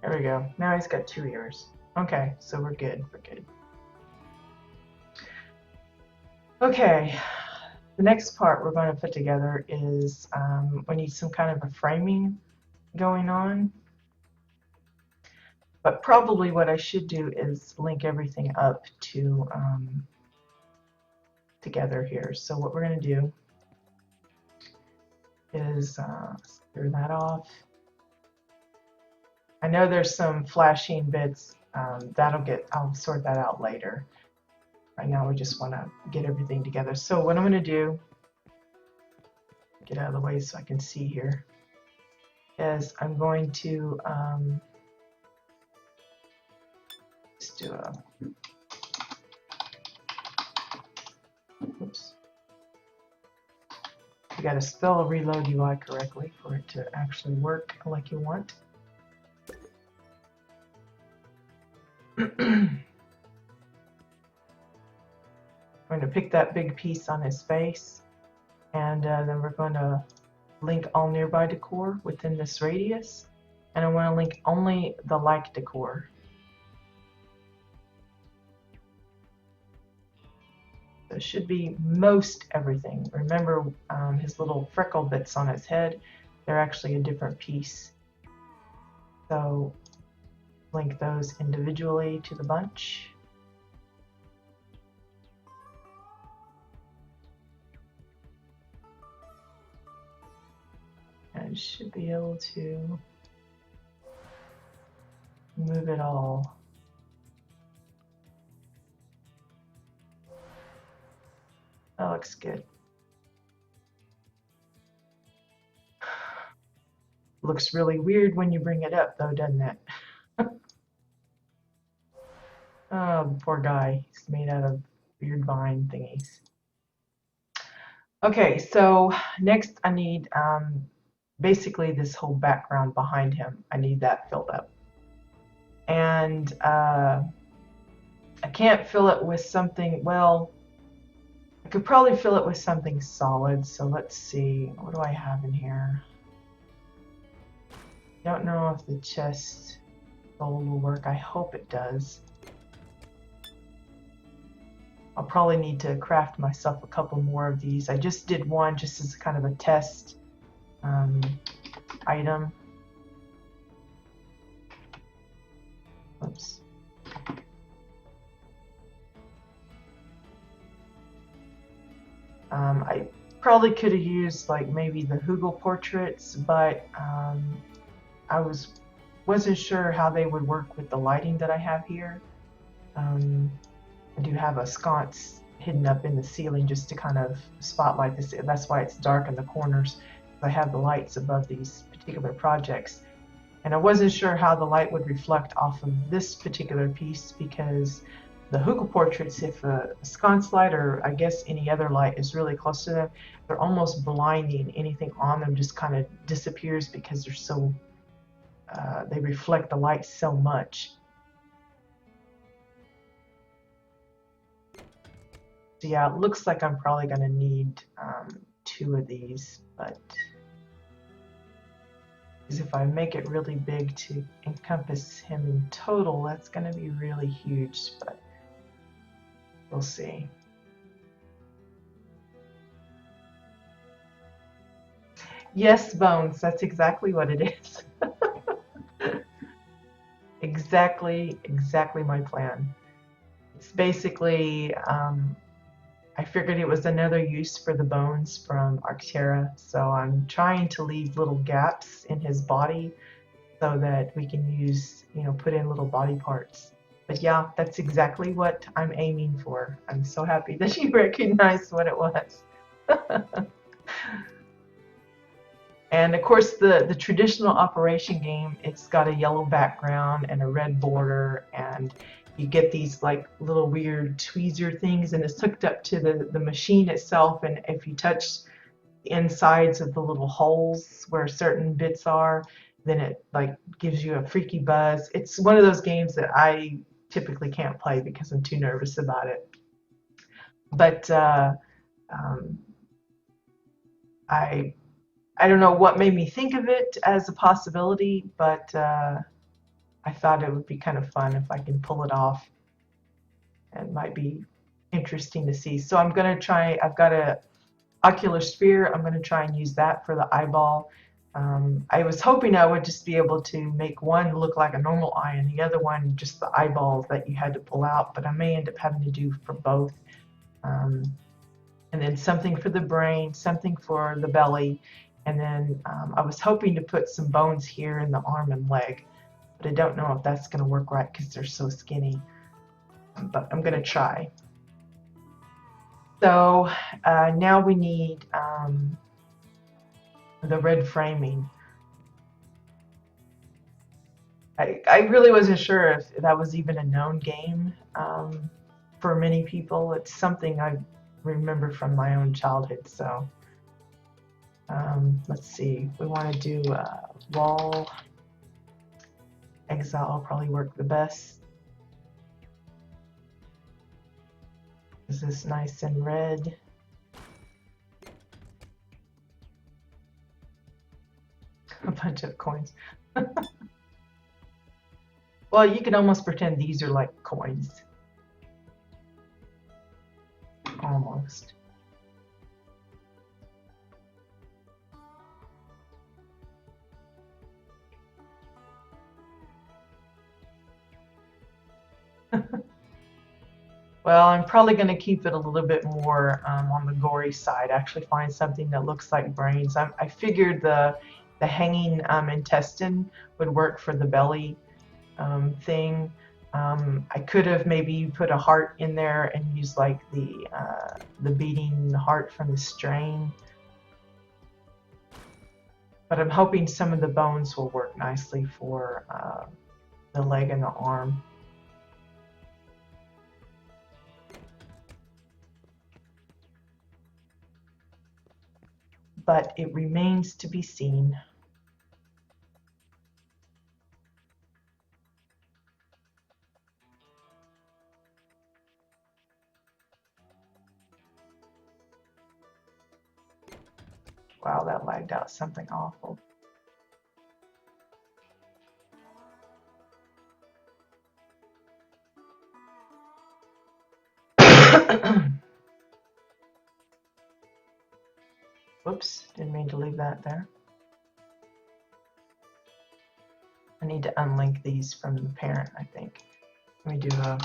There we go. Now he's got 2 ears. Okay, so we're good. We're good. Okay, the next part we're going to put together is we need some kind of a framing going on. But probably what I should do is link everything up to together here. So what we're going to do is clear that off. I know there's some flashing bits. I'll sort that out later. Right now we just want to get everything together. So what I'm going to do, get out of the way so I can see here, is I'm going to just do a, oops. You got to spell reload UI correctly for it to actually work like you want. I'm going to pick that big piece on his face, and then we're going to link all nearby decor within this radius, and I want to link only the like decor. So it should be most everything. Remember his little freckle bits on his head, they're actually a different piece. So link those individually to the bunch. And I should be able to move it all. That looks good. Looks really weird when you bring it up though, doesn't it? Oh, poor guy. He's made out of weird vine thingies. Okay, so next I need basically this whole background behind him. I need that filled up. And I can't fill it with something, well, I could probably fill it with something solid. So let's see, what do I have in here? Don't know if the chest gold will work. I hope it does. I'll probably need to craft myself a couple more of these. I just did one just as kind of a test item. Oops. I probably could have used like maybe the Hugel portraits, but I wasn't sure how they would work with the lighting that I have here. I do have a sconce hidden up in the ceiling just to kind of spotlight this. That's why it's dark in the corners. I have the lights above these particular projects. And I wasn't sure how the light would reflect off of this particular piece because the Hugel portraits, if a sconce light or I guess any other light is really close to them, they're almost blinding. Anything on them just kind of disappears because they're so, they reflect the light so much. So yeah, it looks like I'm probably going to need 2 of these, but because if I make it really big to encompass him in total, that's going to be really huge, but we'll see. Yes, Bones, that's exactly what it is. Exactly my plan. It's basically, I figured it was another use for the bones from Arctera, so I'm trying to leave little gaps in his body so that we can use, put in little body parts. But yeah, that's exactly what I'm aiming for. I'm so happy that you recognized what it was. And of course, the traditional Operation game, it's got a yellow background and a red border, and you get these like little weird tweezer things, and it's hooked up to the machine itself. And if you touch the insides of the little holes where certain bits are, then it like gives you a freaky buzz. It's one of those games that I typically can't play because I'm too nervous about it. But I don't know what made me think of it as a possibility, but I thought it would be kind of fun if I can pull it off. It might be interesting to see. So I'm going to try, I've got a ocular sphere. I'm going to try and use that for the eyeball. I was hoping I would just be able to make one look like a normal eye and the other one just the eyeballs that you had to pull out, but I may end up having to do for both. And then something for the brain, something for the belly, and then I was hoping to put some bones here in the arm and leg, but I don't know if that's going to work right because they're so skinny, but I'm going to try. So now we need the red framing. I really wasn't sure if that was even a known game for many people. It's something I remember from my own childhood. So let's see. We want to do wall exile will probably work the best. Is this nice and red? A bunch of coins. Well, you can almost pretend these are like coins. almost. Well, I'm probably going to keep it a little bit more on the gory side. Actually find something that looks like brains. I figured the hanging intestine would work for the belly thing. I could have maybe put a heart in there and used like the beating heart from the strain. But I'm hoping some of the bones will work nicely for the leg and the arm. But it remains to be seen. Wow, that lagged out something awful. Whoops, didn't mean to leave that there. I need to unlink these from the parent, I think. Let me do a...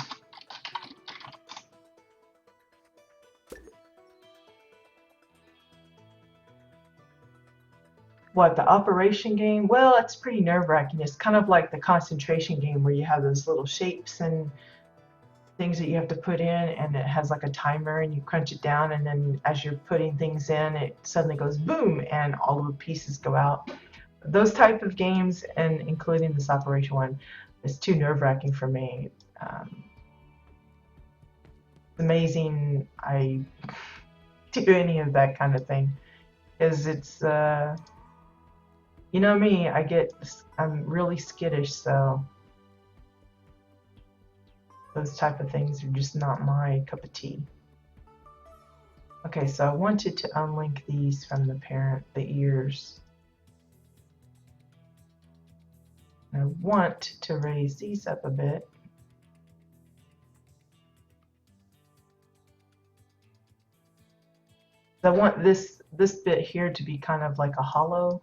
What, the operation game? Well, it's pretty nerve-wracking. It's kind of like the concentration game where you have those little shapes and things that you have to put in, and it has like a timer and you crunch it down, and then as you're putting things in, it suddenly goes boom and all of the pieces go out. Those type of games, and including this operation one, is too nerve-wracking for me. It's amazing I do any of that kind of thing, because it's you know me, I'm really skittish, so those type of things are just not my cup of tea. Okay, so I wanted to unlink these from the parent, the ears. I want to raise these up a bit. I want this bit here to be kind of like a hollow.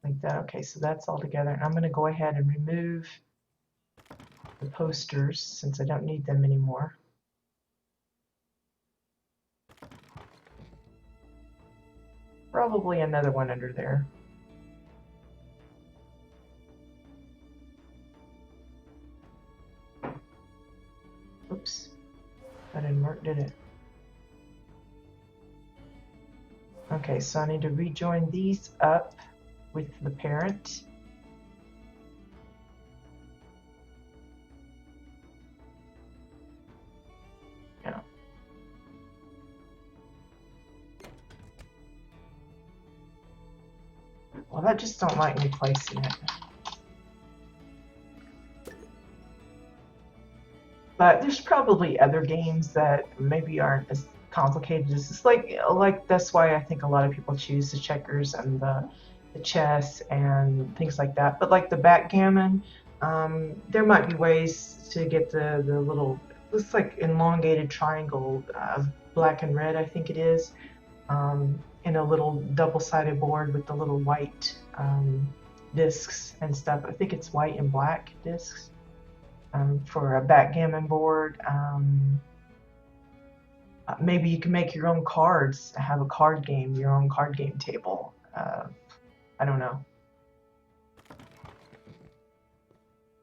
Like that. Okay, so that's all together. And I'm going to go ahead and remove the posters since I don't need them anymore. Probably another one under there. Oops, that didn't work, did it? Okay, so I need to rejoin these up with the parent. Yeah. Well, I just don't like me placing it. But there's probably other games that maybe aren't as complicated as this. Like that's why I think a lot of people choose the checkers and the chess and things like that. But like the backgammon, there might be ways to get the little, looks like elongated triangle of black and red, I think it is, in a little double-sided board with the little white discs and stuff. I think it's white and black discs. For a backgammon board. Maybe you can make your own cards, have a card game, your own card game table. I don't know.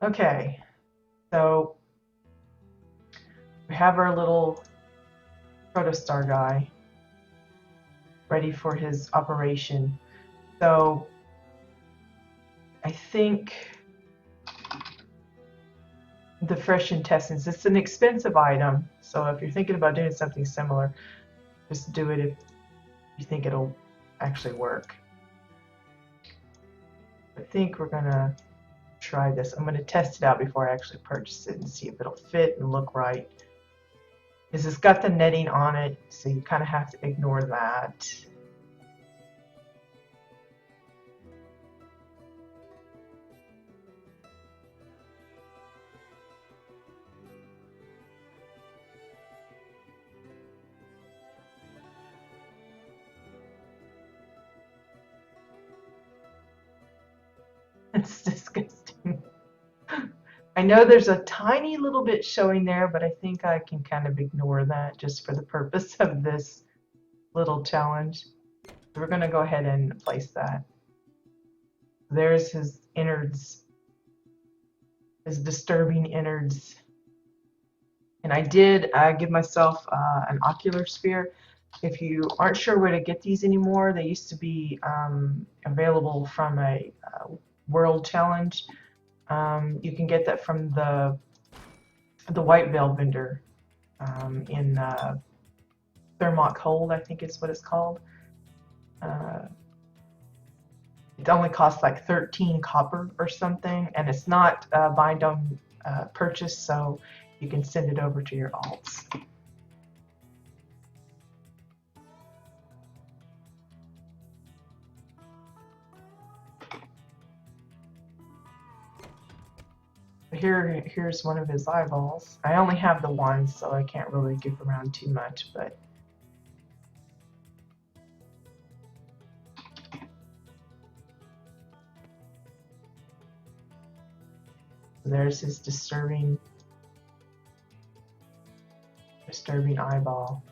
Okay, so we have our little protostar guy ready for his operation. So I think the fresh intestines, it's an expensive item, so if you're thinking about doing something similar, just do it if you think it'll actually work. I think we're gonna try this. I'm gonna test it out before I actually purchase it and see if it'll fit and look right. Because it's got the netting on it, so you kind of have to ignore that. It's disgusting. I know there's a tiny little bit showing there, but I think I can kind of ignore that just for the purpose of this little challenge. So we're going to go ahead and place that. There's his innards, his disturbing innards. And I did give myself an ocular sphere. If you aren't sure where to get these anymore, they used to be available from a World Challenge. You can get that from the White Veil vendor in Thermok Hold, I think is what it's called. It only costs like 13 copper or something, and it's not bind on purchase, so you can send it over to your alts. Here's one of his eyeballs. I only have the one, so I can't really goof around too much, but there's his disturbing eyeball.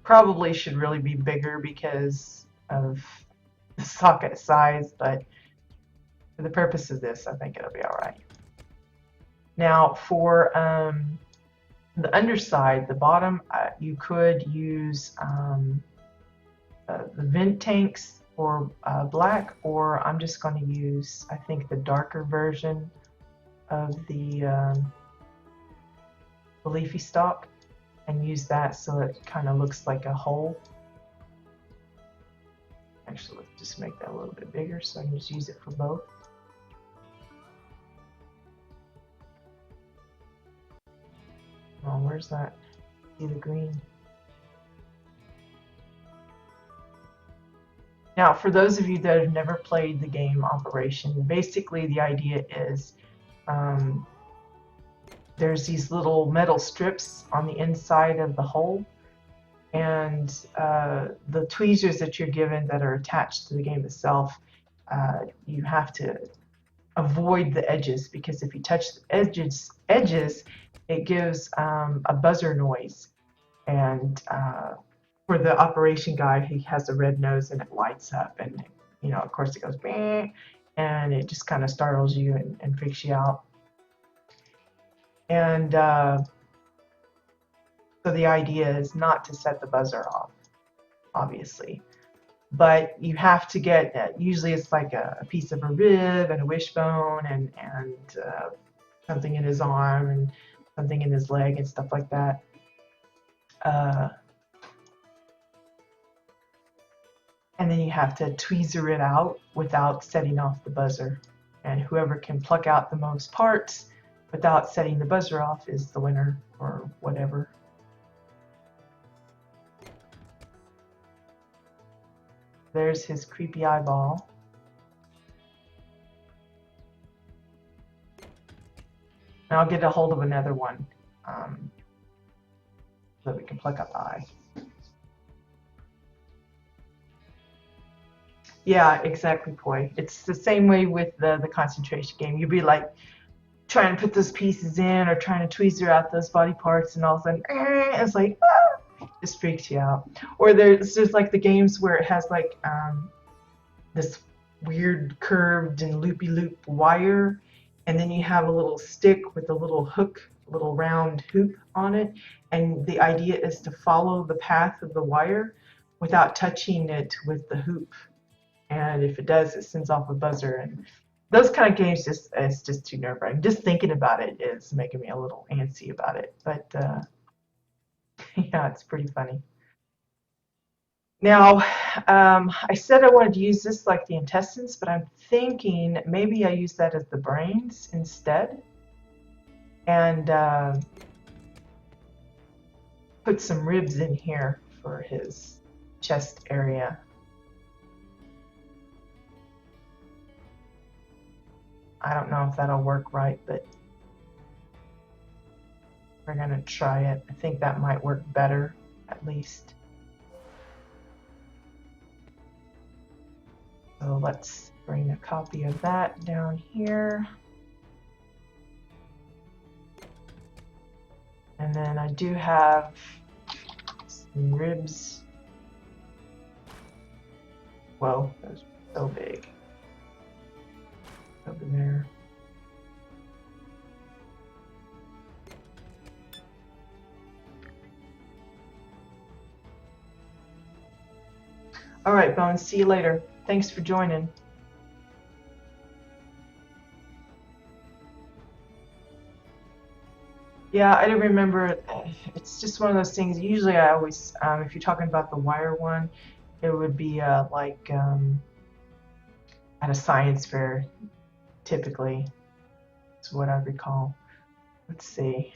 Probably should really be bigger because of the socket size, but for the purpose of this, I think it'll be all right. Now for the underside, the bottom, you could use the vent tanks or black, or I'm just going to use, I think, the darker version of the leafy stalk and use that so it kind of looks like a hole. Actually, let's just make that a little bit bigger so I can just use it for both. Oh, where's that? See the green? Now, for those of you that have never played the game Operation, basically the idea is there's these little metal strips on the inside of the hole, and the tweezers that you're given that are attached to the game itself, you have to avoid the edges, because if you touch the edges, it gives a buzzer noise. And for the operation guy, he has a red nose and it lights up, and you know, of course, it goes bang, and it just kind of startles you and freaks you out. And so the idea is not to set the buzzer off, obviously, but you have to get, usually it's like a piece of a rib and a wishbone and something in his arm and something in his leg and stuff like that. And then you have to tweezer it out without setting off the buzzer. And whoever can pluck out the most parts without setting the buzzer off is the winner, or whatever. There's his creepy eyeball. And I'll get a hold of another one so that we can pluck out the eye. Yeah, exactly, Poi. It's the same way with the concentration game. You'd be like trying to put those pieces in or trying to tweezer out those body parts, and all of a sudden, it's like, ah, just freaks you out. Or there's like the games where it has like this weird curved and loopy-loop wire, and then you have a little stick with a little hook, a little round hoop on it, and the idea is to follow the path of the wire without touching it with the hoop. And if it does, it sends off a buzzer. And those kind of games, it's just too nerve-wracking. Just thinking about it is making me a little antsy about it. But yeah, it's pretty funny. Now, I said I wanted to use this like the intestines, but I'm thinking maybe I use that as the brains instead. And put some ribs in here for his chest area. I don't know if that'll work right, but we're gonna try it. I think that might work better, at least. So let's bring a copy of that down here. And then I do have some ribs. Whoa, that was so big. Over there. All right, Bones, see you later. Thanks for joining. Yeah, I didn't remember. It's just one of those things. Usually I always, if you're talking about the wire one, it would be like at a science fair, typically. Is what I recall. Let's see.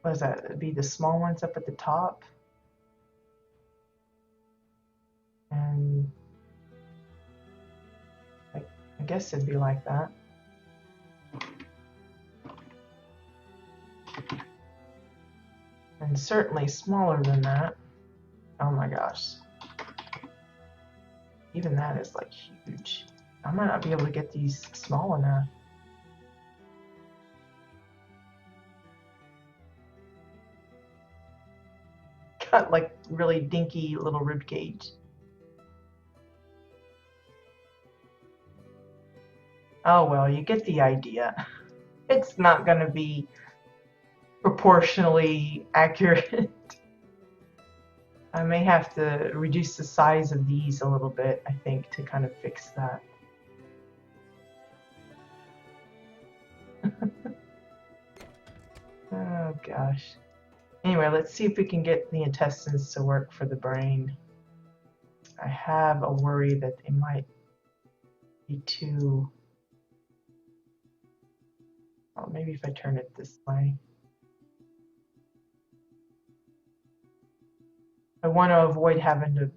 What is that? It'd be the small ones up at the top. And I guess it'd be like that. And certainly smaller than that. Oh my gosh. Even that is like huge. I might not be able to get these small enough. Got like really dinky little rib cage. Oh well, you get the idea. It's not going to be proportionally accurate. I may have to reduce the size of these a little bit, I think, to kind of fix that. Oh gosh. Anyway, let's see if we can get the intestines to work for the brain. I have a worry that they might be too... Oh, maybe if I turn it this way. I want to avoid having to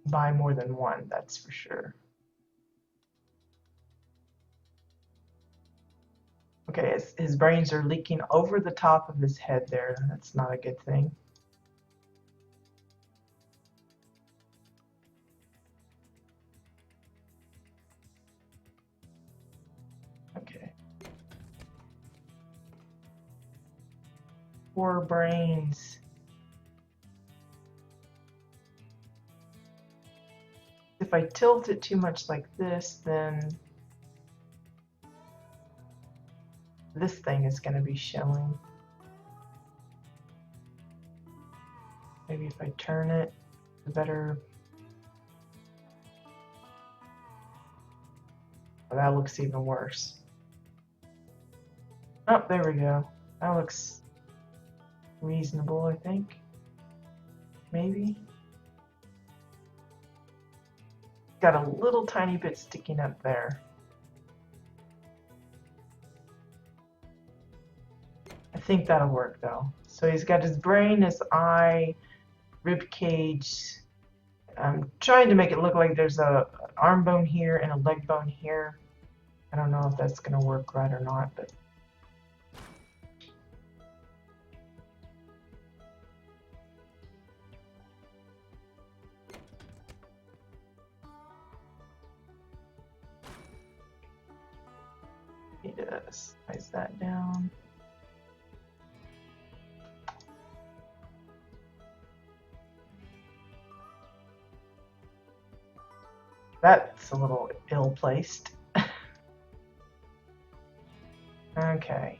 buy more than one, that's for sure. Okay, his brains are leaking over the top of his head there. That's not a good thing. Okay. Poor brains. If I tilt it too much like this, then this thing is going to be showing. Maybe if I turn it, the better. Oh, that looks even worse. Oh, there we go. That looks reasonable, I think. Maybe. Got a little tiny bit sticking up there. I think that'll work though. So he's got his brain, his eye, rib cage. I'm trying to make it look like there's an arm bone here and a leg bone here. I don't know if that's going to work right or not, but need to size that down. That's a little ill-placed. Okay.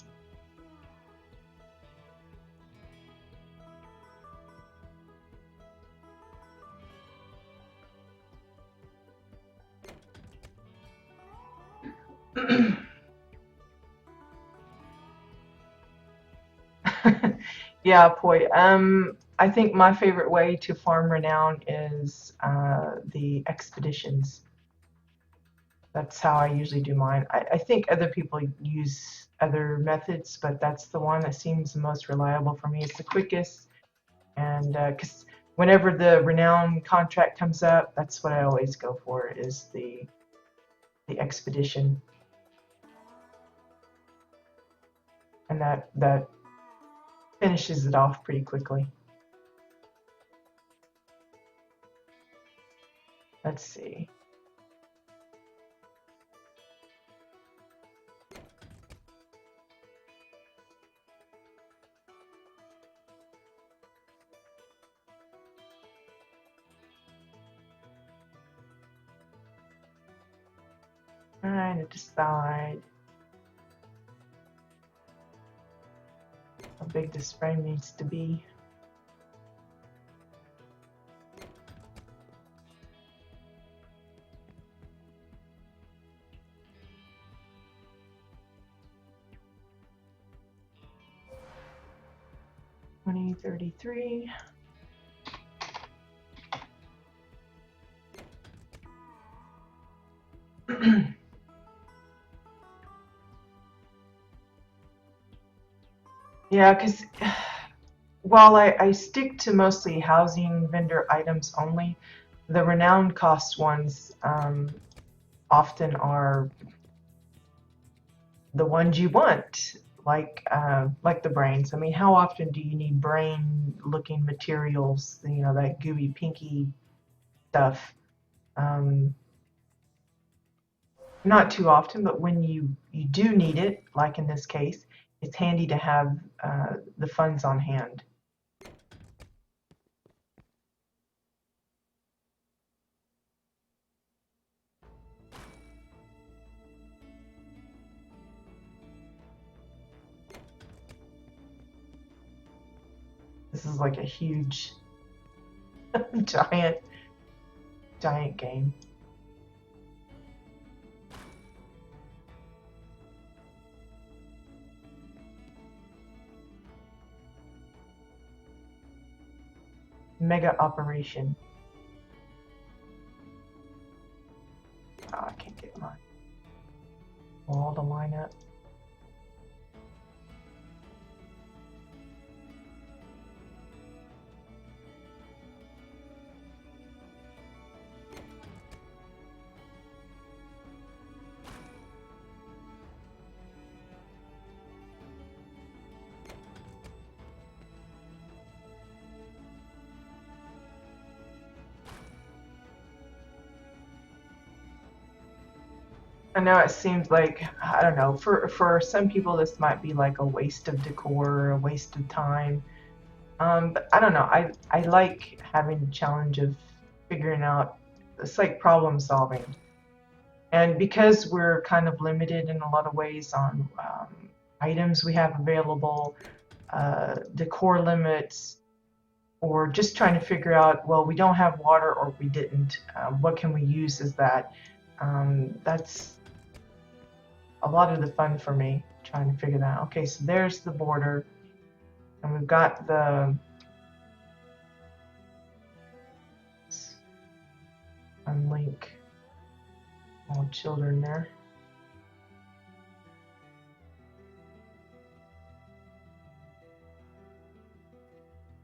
Yeah, Poi. I think my favorite way to farm renown is the expeditions. That's how I usually do mine. I think other people use other methods, but that's the one that seems the most reliable for me. It's the quickest, and because whenever the renown contract comes up, that's what I always go for, is the expedition, and that finishes it off pretty quickly. Let's see. trying to decide how big this frame needs to be. $20.33. Yeah, because while I stick to mostly housing vendor items only, the renowned cost ones often are the ones you want, like the brains. I mean, how often do you need brain-looking materials? You know, that gooey, pinky stuff. Not too often, but when you do need it, like in this case, it's handy to have the funds on hand. This is like a huge, giant game. Mega operation. Oh, I can't get my wall to line up. I know it seems like, I don't know, for some people this might be like a waste of decor, a waste of time. But I don't know, I like having the challenge of figuring out, it's like problem solving. And because we're kind of limited in a lot of ways on items we have available, decor limits, or just trying to figure out, well, we don't have water or we didn't, what can we use as that? That's a lot of the fun for me, trying to figure that out. Okay, so there's the border, and we've got the unlink all children there.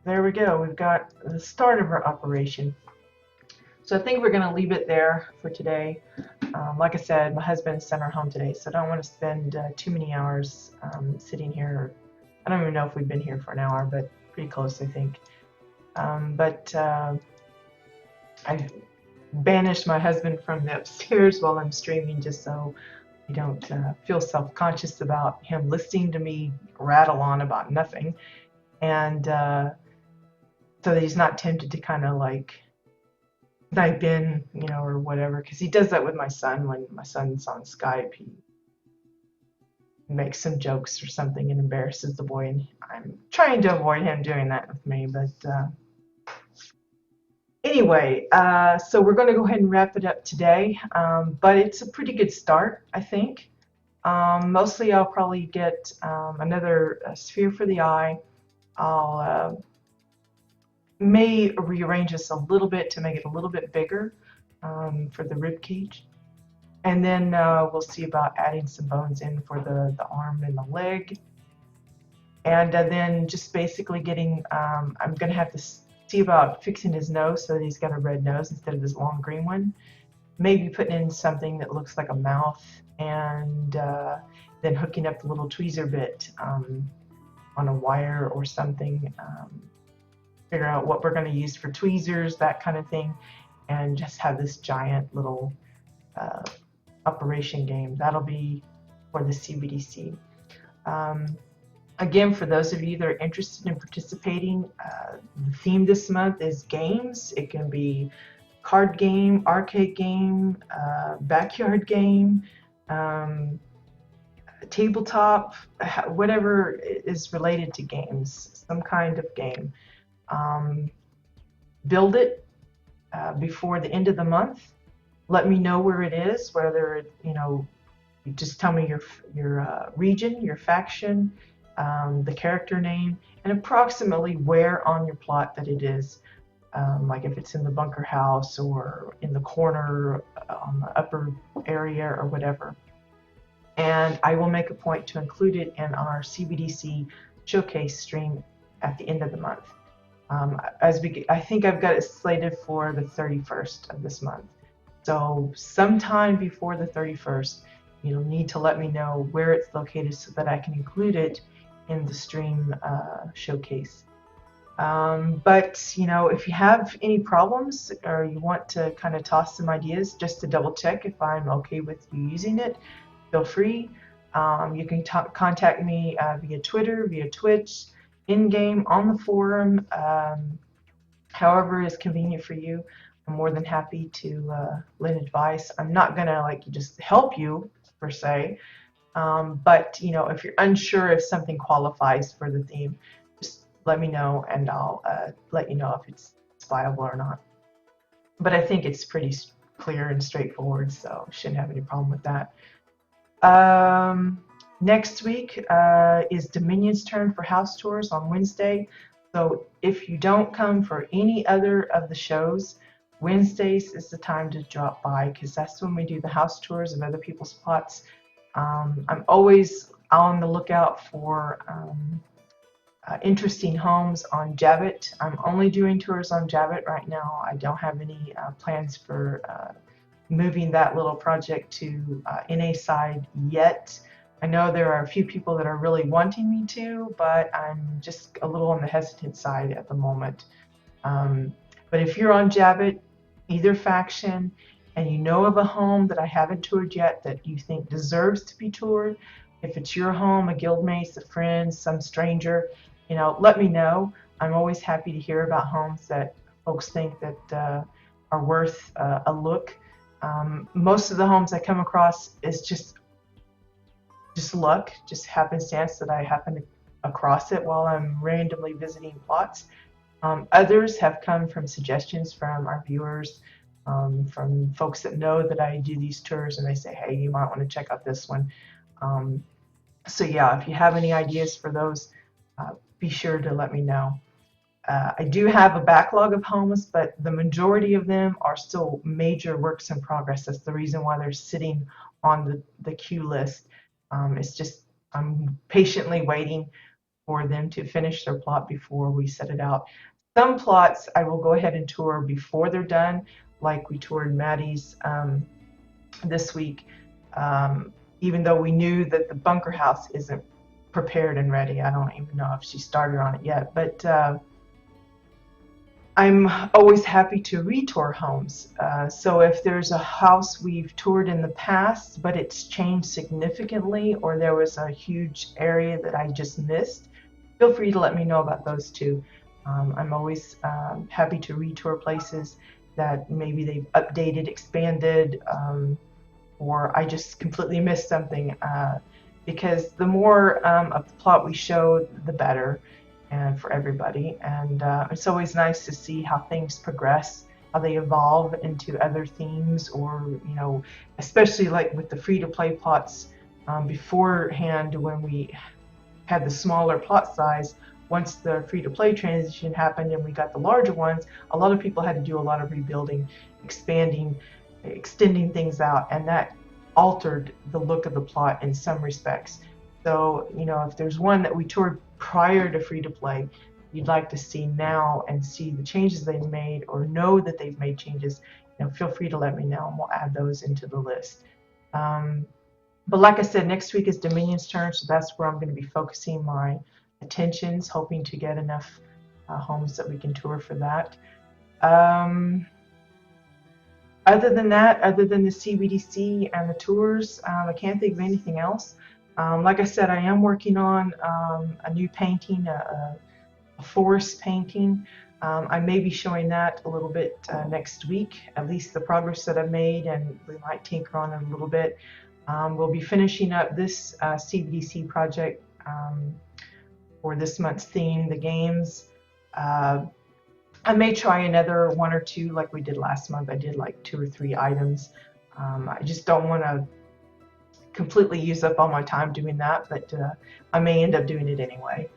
There we go, we've got the start of our operation. So I think we're going to leave it there for today. Like I said, my husband sent her home today, so I don't want to spend too many hours sitting here. I don't even know if we've been here for an hour, but pretty close, I think. I've banished my husband from the upstairs while I'm streaming, just so you don't feel self-conscious about him listening to me rattle on about nothing, and so that he's not tempted to kind of like snipe in, you know, or whatever, because he does that with my son. When my son's on Skype, he makes some jokes or something and embarrasses the boy, and I'm trying to avoid him doing that with me. But anyway, so we're going to go ahead and wrap it up today, but it's a pretty good start, I think. Mostly I'll probably get another sphere for the eye. I'll may rearrange this a little bit to make it a little bit bigger for the rib cage, and then we'll see about adding some bones in for the arm and the leg, and then just basically getting I'm gonna have to see about fixing his nose so that he's got a red nose instead of his long green one, maybe putting in something that looks like a mouth, and then hooking up the little tweezer bit on a wire or something, figure out what we're going to use for tweezers, that kind of thing, and just have this giant little operation game. That'll be for the CBDC. Again, for those of you that are interested in participating, the theme this month is games. It can be card game, arcade game, backyard game, um, tabletop, whatever is related to games, some kind of game. Um, Build it before the end of the month. Let me know where it is, whether you just tell me your region, your faction, the character name, and approximately where on your plot that it is. Like if it's in the bunker house or in the corner on the upper area or whatever. And I will make a point to include it in our CBDC showcase stream at the end of the month. I think I've got it slated for the 31st of this month. So sometime before the 31st, you'll need to let me know where it's located so that I can include it in the stream showcase. But if you have any problems or you want to kind of toss some ideas just to double check if I'm okay with you using it, feel free. You can contact me via Twitter, via Twitch, in-game, on the forum, however is convenient for you. I'm more than happy to lend advice. I'm not gonna just help you per se, but if you're unsure if something qualifies for the theme, just let me know and I'll let you know if it's viable or not. But I think it's pretty clear and straightforward, so shouldn't have any problem with that. Next week is Dominion's turn for house tours on Wednesday. So if you don't come for any other of the shows, Wednesdays is the time to drop by because that's when we do the house tours of other people's plots. I'm always on the lookout for interesting homes on Jabbit. I'm only doing tours on Jabbit right now. I don't have any plans for moving that little project to NA side yet. I know there are a few people that are really wanting me to, but I'm just a little on the hesitant side at the moment. But if you're on Jabbit, either faction, and you know of a home that I haven't toured yet that you think deserves to be toured, if it's your home, a guildmate, a friend, some stranger, let me know. I'm always happy to hear about homes that folks think that are worth a look. Most of the homes I come across is just luck, just happenstance that I happen across it while I'm randomly visiting plots. Others have come from suggestions from our viewers, from folks that know that I do these tours, and they say, hey, you might want to check out this one. So yeah, if you have any ideas for those, be sure to let me know. I do have a backlog of homes, but the majority of them are still major works in progress. That's the reason why they're sitting on the queue list. It's just I'm patiently waiting for them to finish their plot before we set it out. Some plots I will go ahead and tour before they're done, like we toured Maddie's this week, even though we knew that the bunker house isn't prepared and ready. I don't even know if she started on it yet, but I'm always happy to retour homes. So if there's a house we've toured in the past, but it's changed significantly, or there was a huge area that I just missed, feel free to let me know about those too. I'm always happy to retour places that maybe they've updated, expanded, or I just completely missed something. Because the more of the plot we show, the better. And for everybody, and it's always nice to see how things progress, how they evolve into other themes, or especially like with the free-to-play plots beforehand when we had the smaller plot size. Once the free-to-play transition happened and we got the larger ones, a lot of people had to do a lot of rebuilding, expanding, extending things out, and that altered the look of the plot in some respects. So if there's one that we toured prior to free-to-play you'd like to see now and see the changes they've made, or know that they've made changes, feel free to let me know and we'll add those into the list. But like I said, next week is Dominion's turn, so that's where I'm going to be focusing my attentions, hoping to get enough homes that we can tour for that. Other than that, other than the CBDC and the tours, I can't think of anything else. Like I said, I am working on a new painting, a forest painting. I may be showing that a little bit next week, at least the progress that I've made, and we might tinker on it a little bit. We'll be finishing up this CBDC project for this month's theme, the games. Uh, I may try another one or two like we did last month. I did like 2 or 3 items. I just don't want to completely use up all my time doing that, but I may end up doing it anyway.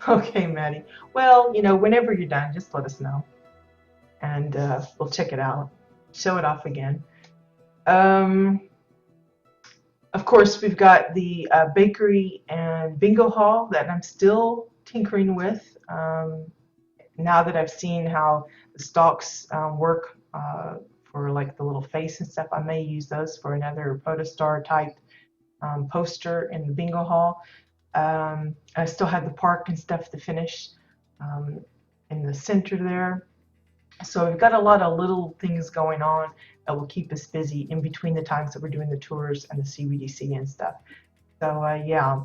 Okay, Maddie. Well, whenever you're done, just let us know, and we'll check it out, show it off again. Um, of course, we've got the bakery and bingo hall that I'm still tinkering with. Now that I've seen how the stalks work for like the little face and stuff, I may use those for another protostar type poster in the bingo hall. I still have the park and stuff to finish in the center there. So we've got a lot of little things going on that will keep us busy in between the times that we're doing the tours and the CBDC and stuff. So yeah,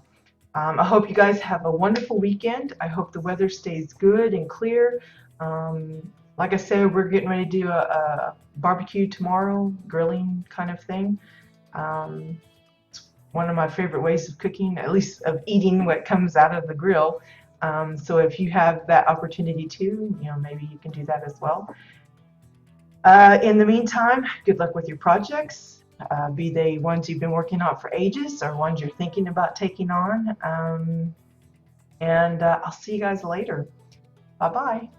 I hope you guys have a wonderful weekend. I hope the weather stays good and clear. Like I said, we're getting ready to do a barbecue tomorrow, grilling kind of thing. It's one of my favorite ways of cooking, at least of eating what comes out of the grill. So if you have that opportunity too, maybe you can do that as well. In the meantime, good luck with your projects, be they ones you've been working on for ages or ones you're thinking about taking on. And I'll see you guys later. Bye-bye.